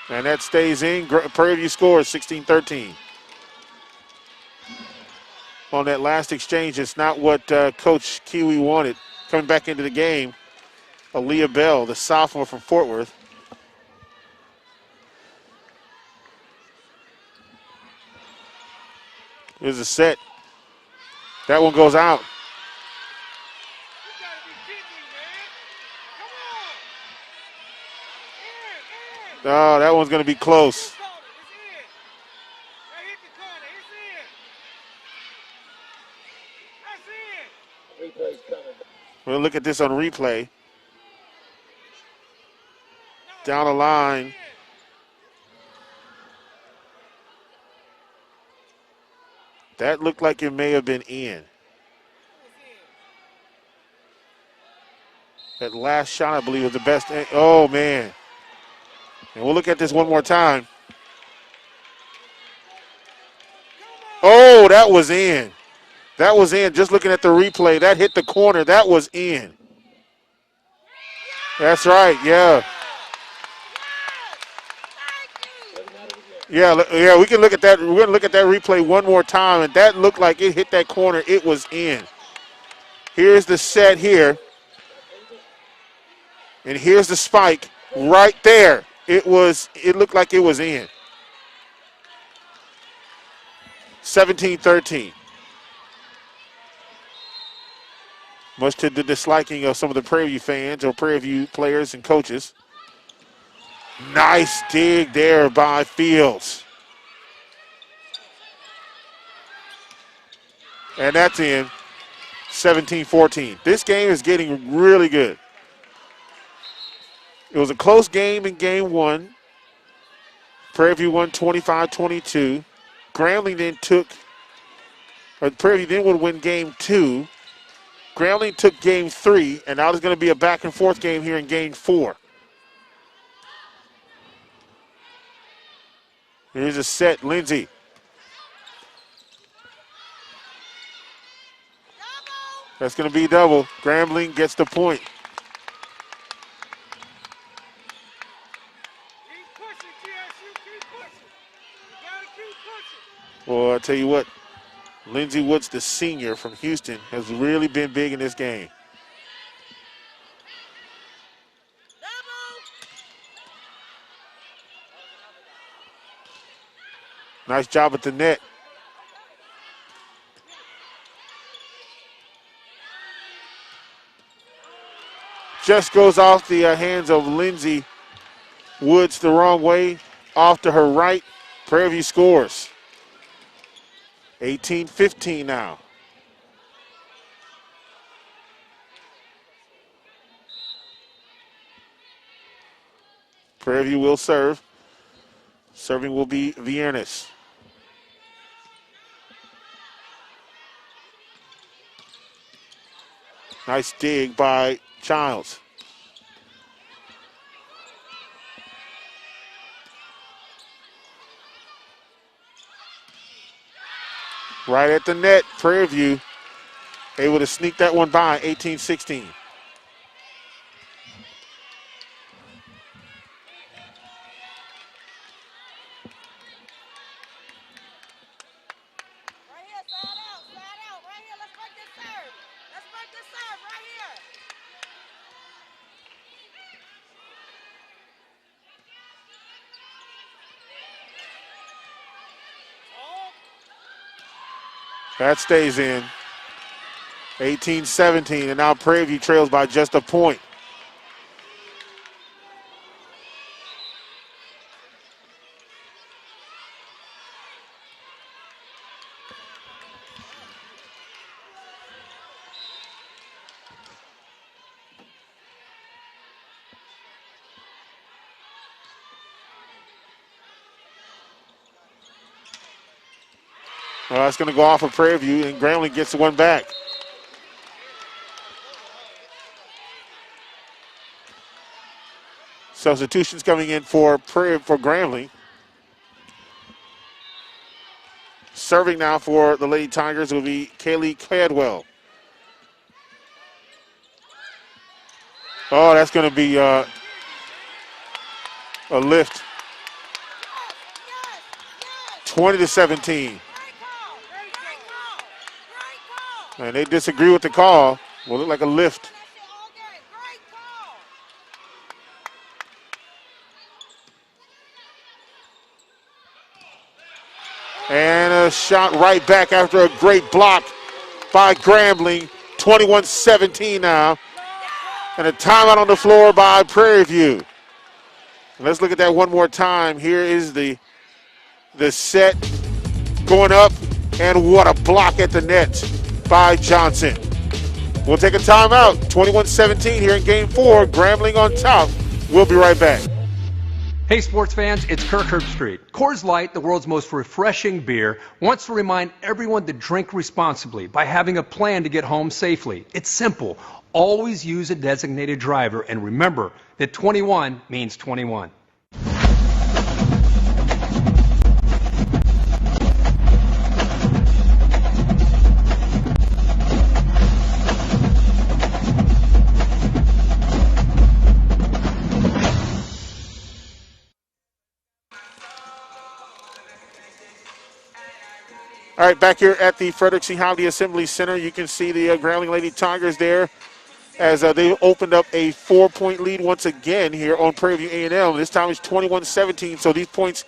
And that stays in. Prairie View scores 16-13. On that last exchange, it's not what Coach Kiwi wanted. Coming back into the game, Aaliyah Bell, the sophomore from Fort Worth. Here's a set. That one goes out. Oh, that one's going to be close. We'll look at this on replay. Down the line. That looked like it may have been in. That last shot, I believe, was the best. Oh, man. And we'll look at this one more time. Oh, that was in. That was in. Just looking at the replay, that hit the corner. That was in. That's right, yeah. Yeah, we can look at that. We're going to look at that replay one more time, and that looked like it hit that corner. It was in. Here's the set here. And here's the spike right there. It looked like it was in. 17-13. Much to the disliking of some of the Prairie View fans or Prairie View players and coaches. Nice dig there by Fields. And that's in. 17-14. This game is getting really good. It was a close game in game one. Prairie View won 25-22. Grambling Prairie View then would win game two. Grambling took game three, and now there's going to be a back and forth game here in game four. Here's a set, Lindsay. That's going to be double. Grambling gets the point. Well, I tell you what, Lindsey Woods, the senior from Houston, has really been big in this game. Nice job at the net. Just goes off the hands of Lindsey Woods the wrong way, off to her right. Prairie View scores. 18-15 now. Prairie View will serve. Serving will be Viernes. Nice dig by Childs. Right at the net, Prairie View able to sneak that one by, 18-16. That stays in. 18-17, and now Prairie View trails by just a point. Well, that's going to go off of Prairie View, and Grambling gets the one back. Substitutions coming in for Grambling. Serving now for the Lady Tigers will be Kaylee Cadwell. Oh, that's going to be a lift. 20-17. And they disagree with the call. Will look like a lift. And a shot right back after a great block by Grambling. 21-17 now. And a timeout on the floor by Prairie View. Let's look at that one more time. Here is the set going up. And what a block at the net by Johnson. We'll take a timeout. 21-17 here in Game 4. Grambling on top. We'll be right back. Hey sports fans, it's Kirk Herbstreit. Coors Light, the world's most refreshing beer, wants to remind everyone to drink responsibly by having a plan to get home safely. It's simple. Always use a designated driver, and remember that 21 means 21. All right, back here at the Frederick C. Howdy Assembly Center, you can see the Grambling Lady Tigers there as they opened up a 4-point lead once again here on Prairie View A&M. This time it's 21-17, so these points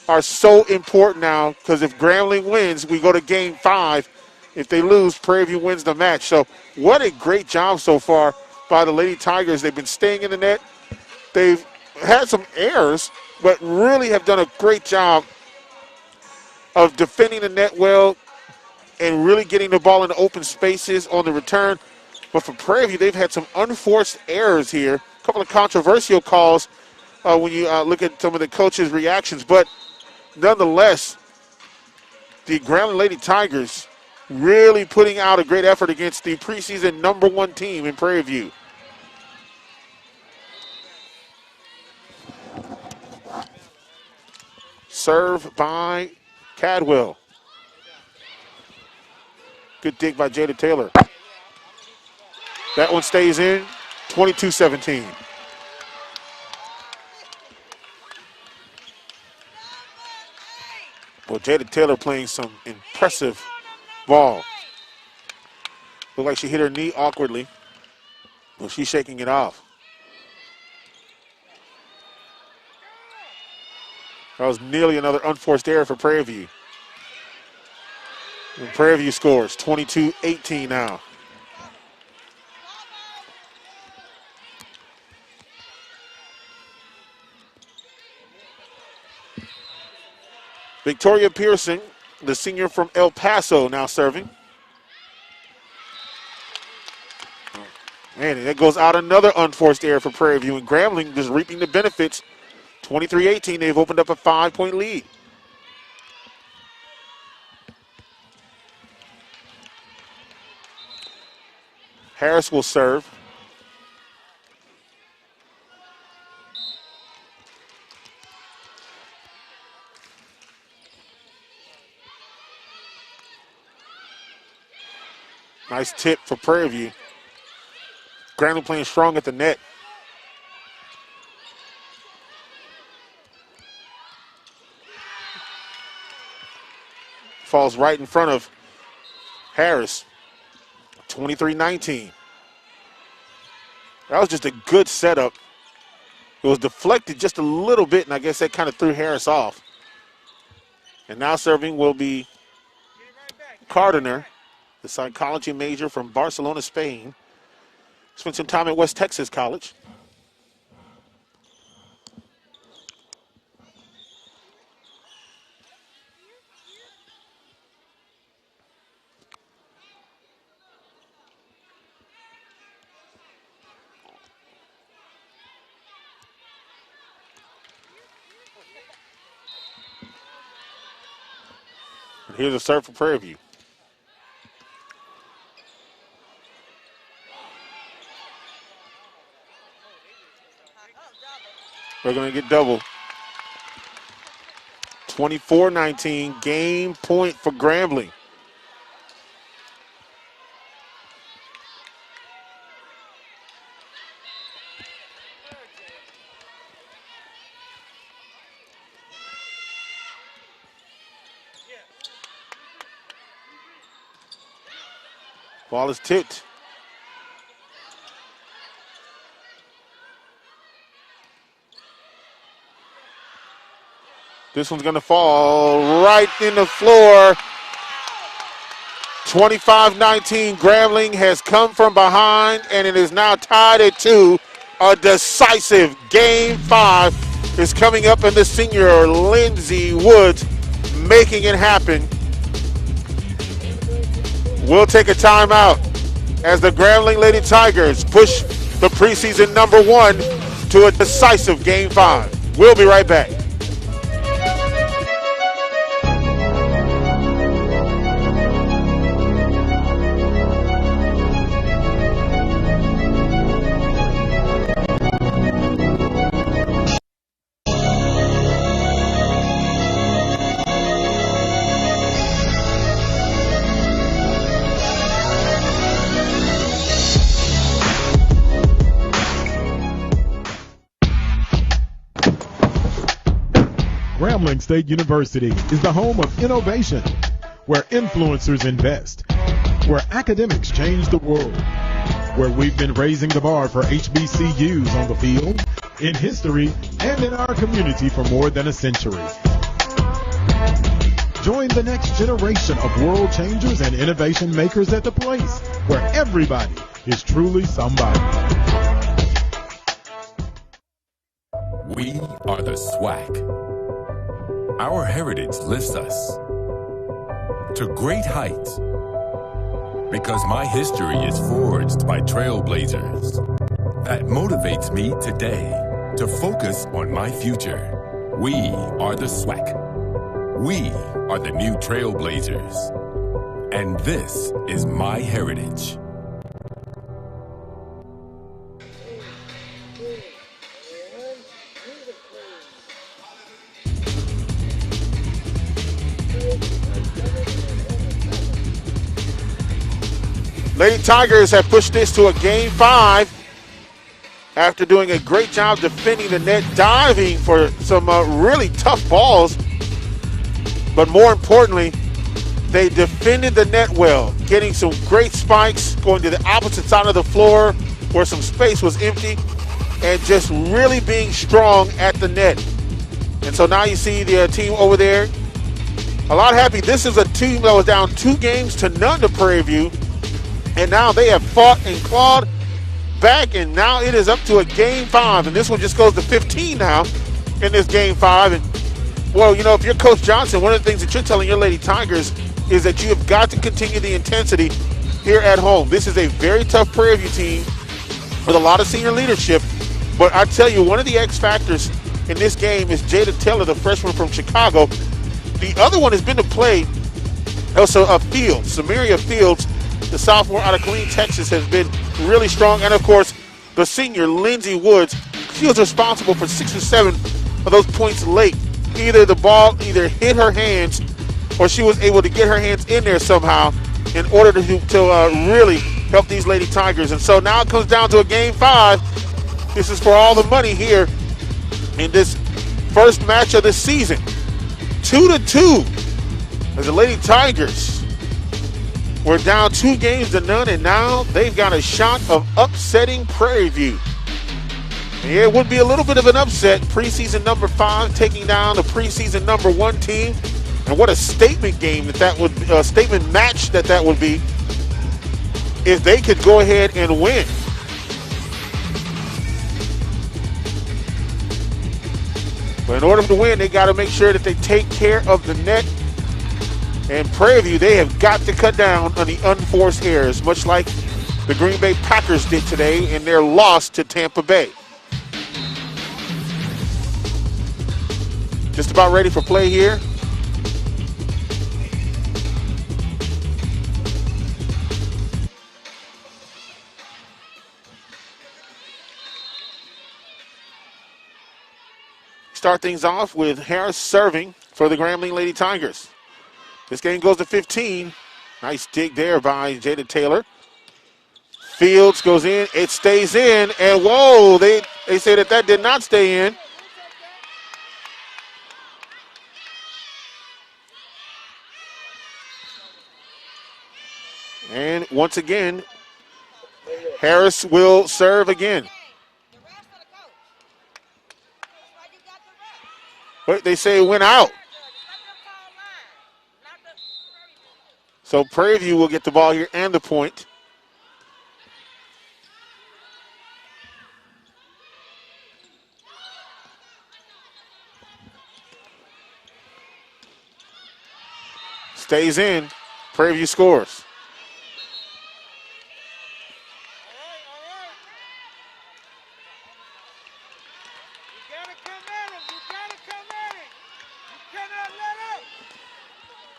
are so important now because if Grambling wins, we go to Game 5. If they lose, Prairie View wins the match. So what a great job so far by the Lady Tigers. They've been staying in the net. They've had some errors, but really have done a great job of defending the net well and really getting the ball in the open spaces on the return. But for Prairie View, they've had some unforced errors here, a couple of controversial calls when you look at some of the coaches' reactions. But nonetheless, the Grambling Lady Tigers really putting out a great effort against the preseason #1 team in Prairie View. Serve by Cadwell. Good dig by Jada Taylor. That one stays in, 22-17. Well, Jada Taylor playing some impressive ball. Looked like she hit her knee awkwardly. Well, she's shaking it off. That was nearly another unforced error for Prairie View. And Prairie View scores 22-18 now. Victoria Pearson, the senior from El Paso, now serving. Man, and that goes out another unforced error for Prairie View, and Grambling just reaping the benefits. 23-18, they've opened up a 5-point lead. Harris will serve. Nice tip for Prairie View. Grambling playing strong at the net. Falls right in front of Harris. 23-19. That was just a good setup. It was deflected just a little bit, and I guess that kind of threw Harris off. And now serving will be Cardiner, the psychology major from Barcelona, Spain. Spent some time at West Texas College. And here's a serve for Prairie View. We're going to get double. 24-19, game point for Grambling. Ball is tipped. This one's going to fall right in the floor. 25-19, Grambling has come from behind, and it is now tied at 2. A decisive Game 5 is coming up, and the senior Lindsey Woods making it happen. We'll take a timeout as the Grambling Lady Tigers push the preseason #1 to a decisive Game 5. We'll be right back. Grambling State University is the home of innovation, where influencers invest, where academics change the world, where we've been raising the bar for HBCUs on the field, in history, and in our community for more than a century. Join the next generation of world changers and innovation makers at the place where everybody is truly somebody. We are the SWAC. Our heritage lifts us to great heights because my history is forged by trailblazers. That motivates me today to focus on my future. We are the SWAC. We are the new trailblazers. And this is my heritage. Lady Tigers have pushed this to a Game 5 after doing a great job defending the net, diving for some really tough balls. But more importantly, They defended the net well, getting some great spikes, going to the opposite side of the floor where some space was empty, and just really being strong at the net. And so now you see the team over there a lot happy. This is a team that was down 2-0 to Prairie View, and now they have fought and clawed back, and now it is up to a Game 5, and this one just goes to 15 now in this Game 5. And, well, you know, if you're Coach Johnson, one of the things that you're telling your Lady Tigers is that you have got to continue the intensity here at home. This is a very tough Prairie View team with a lot of senior leadership, but I tell you, one of the X factors in this game is Jada Taylor, the freshman from Chicago. The other one has been to play also Fields. Samaria Fields, the sophomore out of Killeen, Texas, has been really strong. And, of course, the senior, Lindsey Woods. She was responsible for 6 or 7 of those points late. Either the ball hit her hands or she was able to get her hands in there somehow in order to really help these Lady Tigers. And so now it comes down to a Game 5. This is for all the money here in this first match of the season. 2-2 as the Lady Tigers were down 2-0, and now they've got a shot of upsetting Prairie View. And yeah, it would be a little bit of an upset. Preseason number 5 taking down the preseason number 1 team. And what a statement game that would, statement match that would be if they could go ahead and win. But in order to win, they got to make sure that they take care of the net. And Prairie View, they have got to cut down on the unforced errors, much like the Green Bay Packers did today in their loss to Tampa Bay. Just about ready for play here. Start things off with Harris serving for the Grambling Lady Tigers. This game goes to 15. Nice dig there by Jada Taylor. Fields goes in. It stays in. And whoa, they say that did not stay in. And once again, Harris will serve again. But they say it went out. So Prairie View will get the ball here and the point. Stays in. Prairie View scores.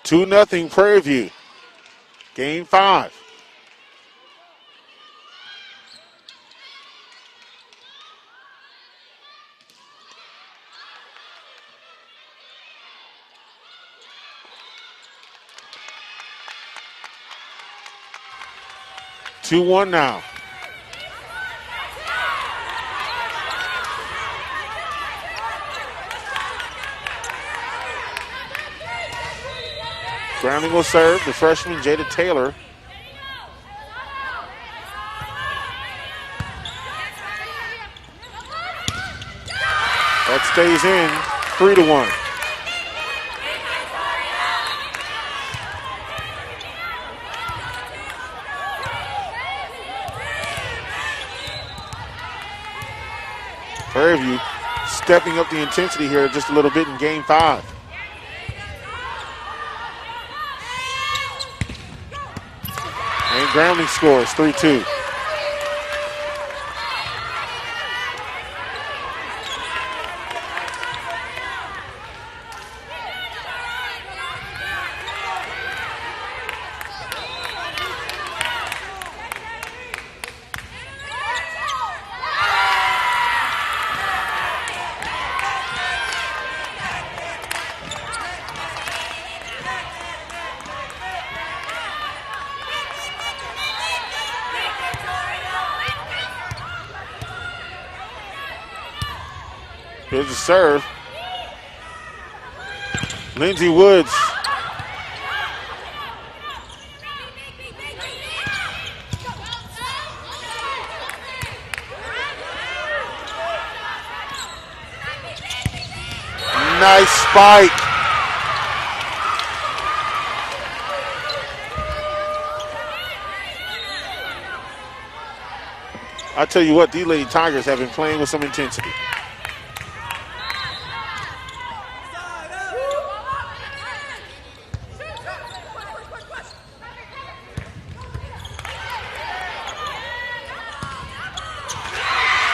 Two 2-0 Prairie View. Game 5. Two 2-1 now. Grambling will serve, the freshman Jada Taylor. That stays in, 3-1. Prairie View stepping up the intensity here just a little bit in Game 5. And Grambling scores 3-2. Here's the serve. Lindsey Woods nice spike. I tell you what, these Lady Tigers have been playing with some intensity.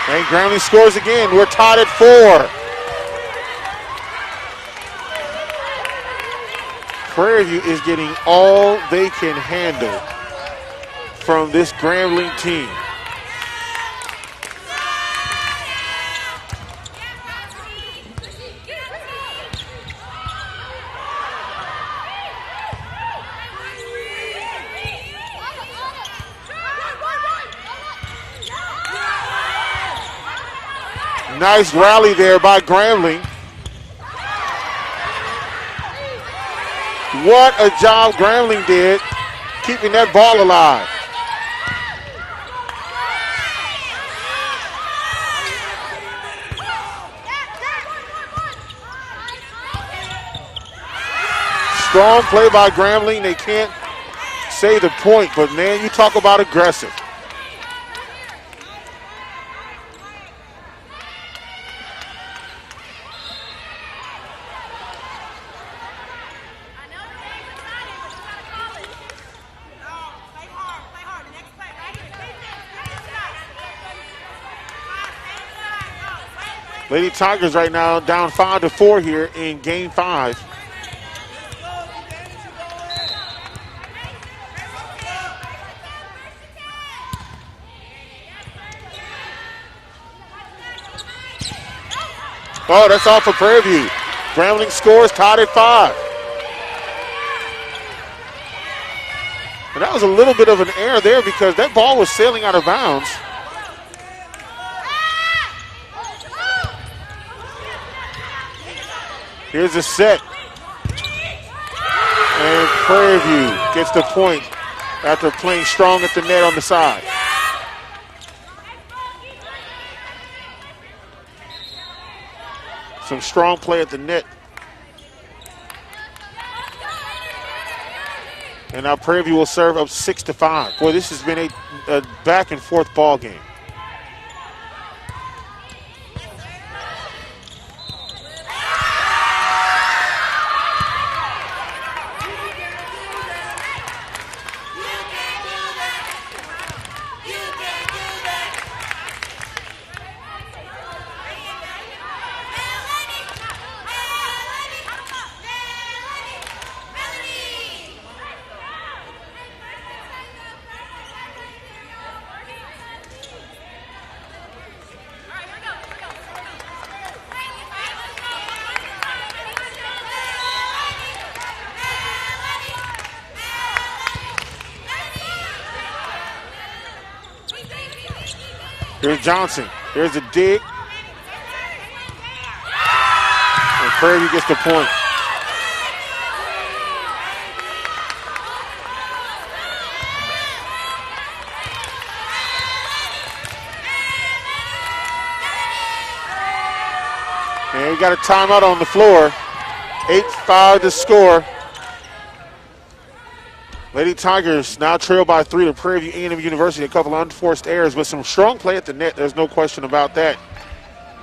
And Grambling scores again. We're tied at 4. Prairie View is getting all they can handle from this Grambling team. Nice rally there by Grambling. What a job Grambling did keeping that ball alive. Strong play by Grambling. They can't say the point, but man, you talk about aggressive. Lady Tigers right now down 5-4 here in game 5. Oh, that's off for Prairie View. Grambling scores, tied at 5. And that was a little bit of an error there because that ball was sailing out of bounds. Here's a set. And Prairie View gets the point after playing strong at the net on the side. Some strong play at the net. And now Prairie View will serve up 6-5. Boy, this has been a back and forth ball game. Here's Johnson. Here's a dig. And Prairie View gets the point. And we got a timeout on the floor. 8-5 to score. Lady Tigers now trail by 3 to Prairie View A&M University. A couple of unforced errors, but some strong play at the net. There's no question about that.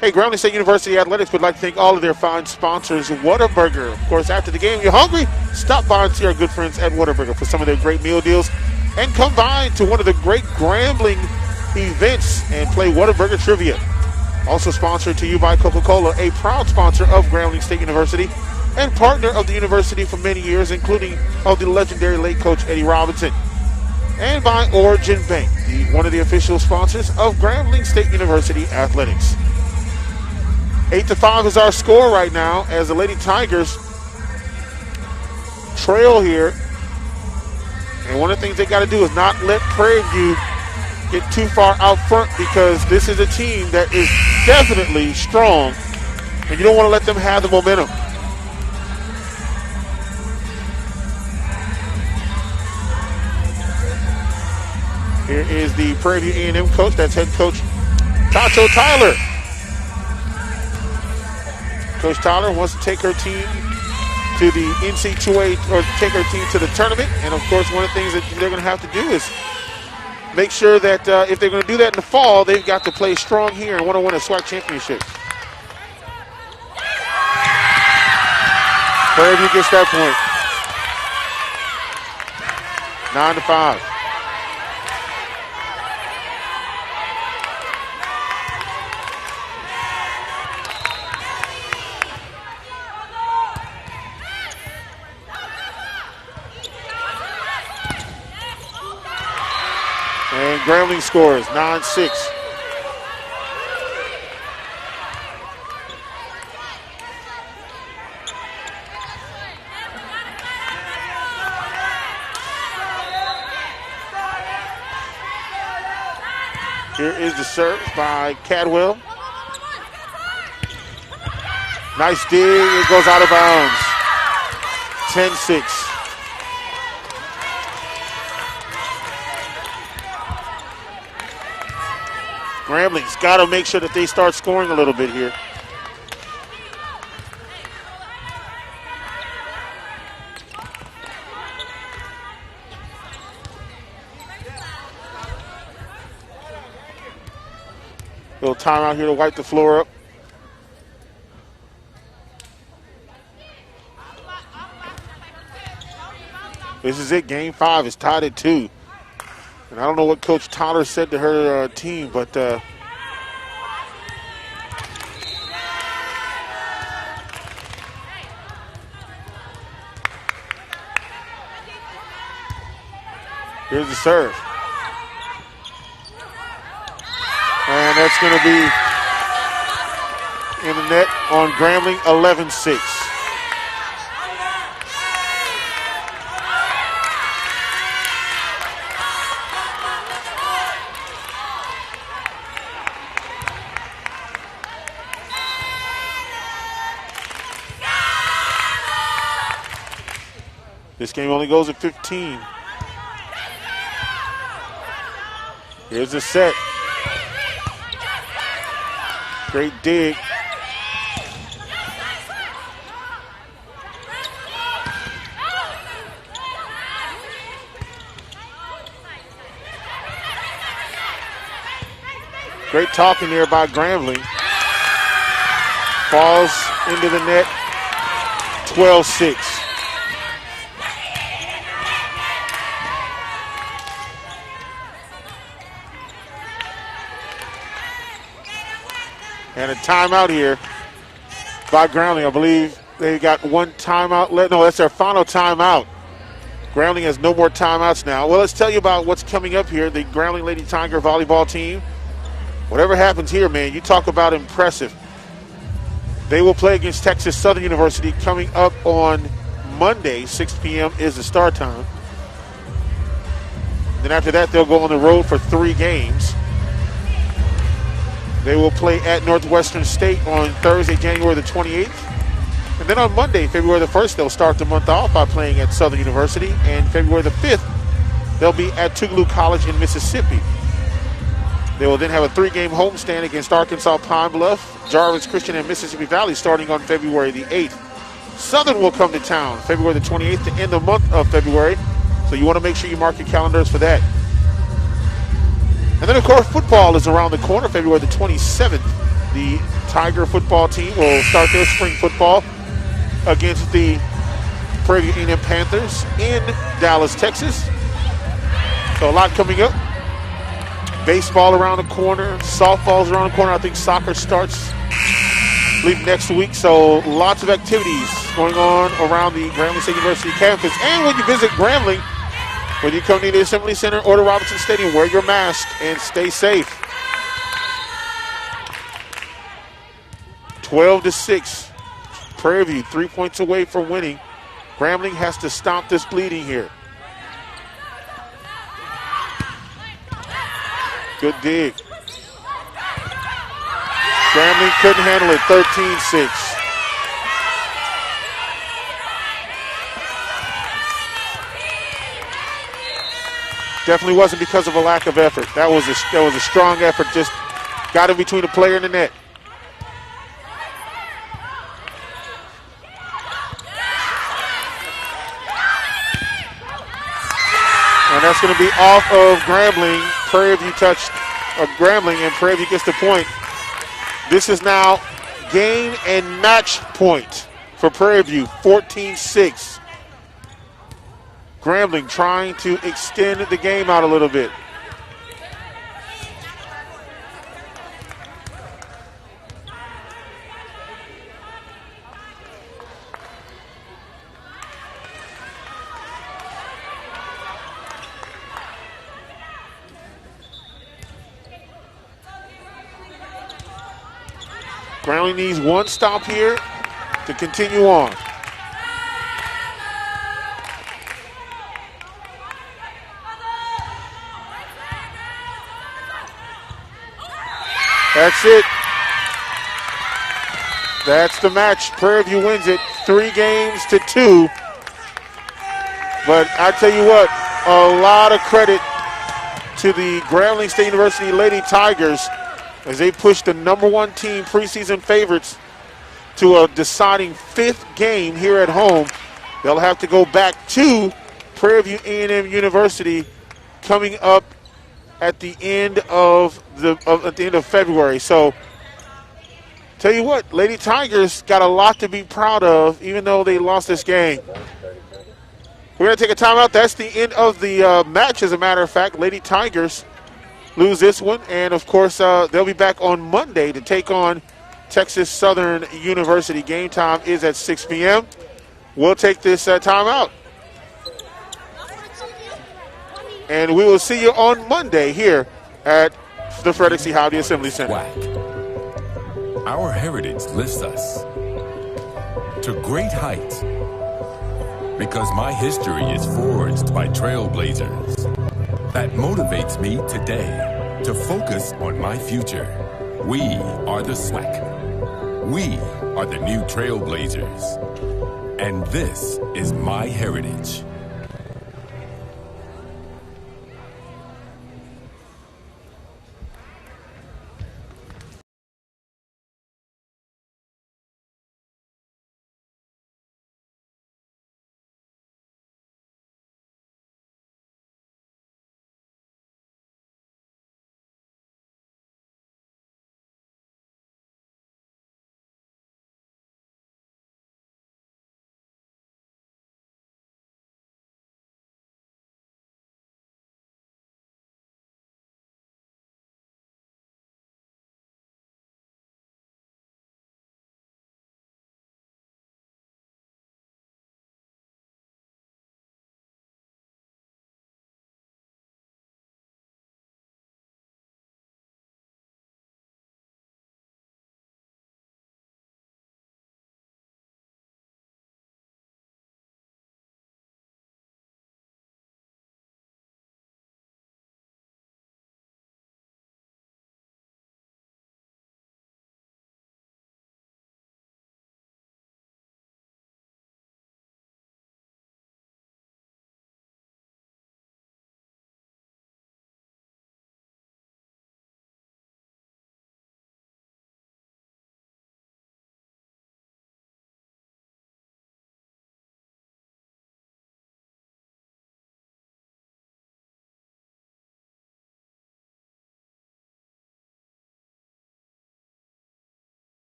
Hey, Grambling State University Athletics would like to thank all of their fine sponsors. Whataburger. Of course, after the game, you're hungry? Stop by and see our good friends at Whataburger for some of their great meal deals. And come by to one of the great Grambling events and play Whataburger Trivia. Also sponsored to you by Coca-Cola, a proud sponsor of Grambling State University and partner of the university for many years, including of the legendary late coach Eddie Robinson. And by Origin Bank, one of the official sponsors of Grambling State University Athletics. 8-5 is our score right now as the Lady Tigers trail here. And one of the things they got to do is not let Prairie View get too far out front because this is a team that is definitely strong and you don't want to let them have the momentum. Here is the Prairie View A&M coach. That's head coach Tacho Tyler. Coach Tyler wants to take her team to the NC2A, or take her team to the tournament. And, of course, one of the things that they're going to have to do is make sure that if they're going to do that in the fall, they've got to play strong here and want to win a SWAC championship. Prairie View gets that point. 9-5. And Grambling scores 9-6. Here is the serve by Cadwell. Nice dig. It goes out of bounds. 10-6. Grambling's got to make sure that they start scoring a little bit here. Little timeout here to wipe the floor up. This is it. Game 5 is tied at 2. And I don't know what Coach Tyler said to her team, but here's the serve. And that's going to be in the net on Grambling, 11-6. This game only goes at 15. Here's the set. Great dig. Great talking there by Grambling. Falls into the net, 12-6. And a timeout here by Grambling. I believe they got one timeout left. No, that's their final timeout. Grambling has no more timeouts now. Well, let's tell you about what's coming up here. The Grambling Lady Tiger volleyball team. Whatever happens here, man, you talk about impressive. They will play against Texas Southern University coming up on Monday. 6 p.m. is the start time. Then after that, they'll go on the road for 3 games. They will play at Northwestern State on Thursday, January the 28th. And then on Monday, February the 1st, they'll start the month off by playing at Southern University. And February the 5th, they'll be at Tougaloo College in Mississippi. They will then have a 3-game homestand against Arkansas Pine Bluff, Jarvis Christian, and Mississippi Valley starting on February the 8th. Southern will come to town February the 28th to end the month of February. So you want to make sure you mark your calendars for that. And then, of course, football is around the corner. February the 27th, the Tiger football team will start their spring football against the Prairie View A&M Panthers in Dallas, Texas. So a lot coming up. Baseball around the corner. Softball's around the corner. I think soccer starts, I believe, next week. So lots of activities going on around the Grambling State University campus. And when you visit Grambling, when you come to the Assembly Center or the Robinson Stadium, wear your mask and stay safe. 12-6. Prairie View 3 points away from winning. Grambling has to stop this bleeding here. Good dig. Grambling couldn't handle it, 13-6. Definitely wasn't because of a lack of effort. That was a strong effort, just got in between the player and the net. That's going to be off of Grambling. Prairie View touched Grambling, and Prairie View gets the point. This is now game and match point for Prairie View, 14-6. Grambling trying to extend the game out a little bit. Grambling needs one stop here to continue on. That's it. That's the match. Prairie View wins it 3-2. But I tell you what, a lot of credit to the Grambling State University Lady Tigers as they push the #1 team preseason favorites to a deciding 5th game here at home. They'll have to go back to Prairie View A&M University coming up at the end of February. So, tell you what, Lady Tigers got a lot to be proud of, even though they lost this game. We're going to take a timeout. That's the end of the match, as a matter of fact. Lady Tigers lose this one, and of course they'll be back on Monday to take on Texas Southern University. Game time is at 6 p.m. We'll take this timeout, and we will see you on Monday here at the Frederick C. Howdy Assembly Center. Our heritage lifts us to great heights because my history is forged by trailblazers. That motivates me today to focus on my future. We are the SWAC. We are the new trailblazers. And this is my heritage.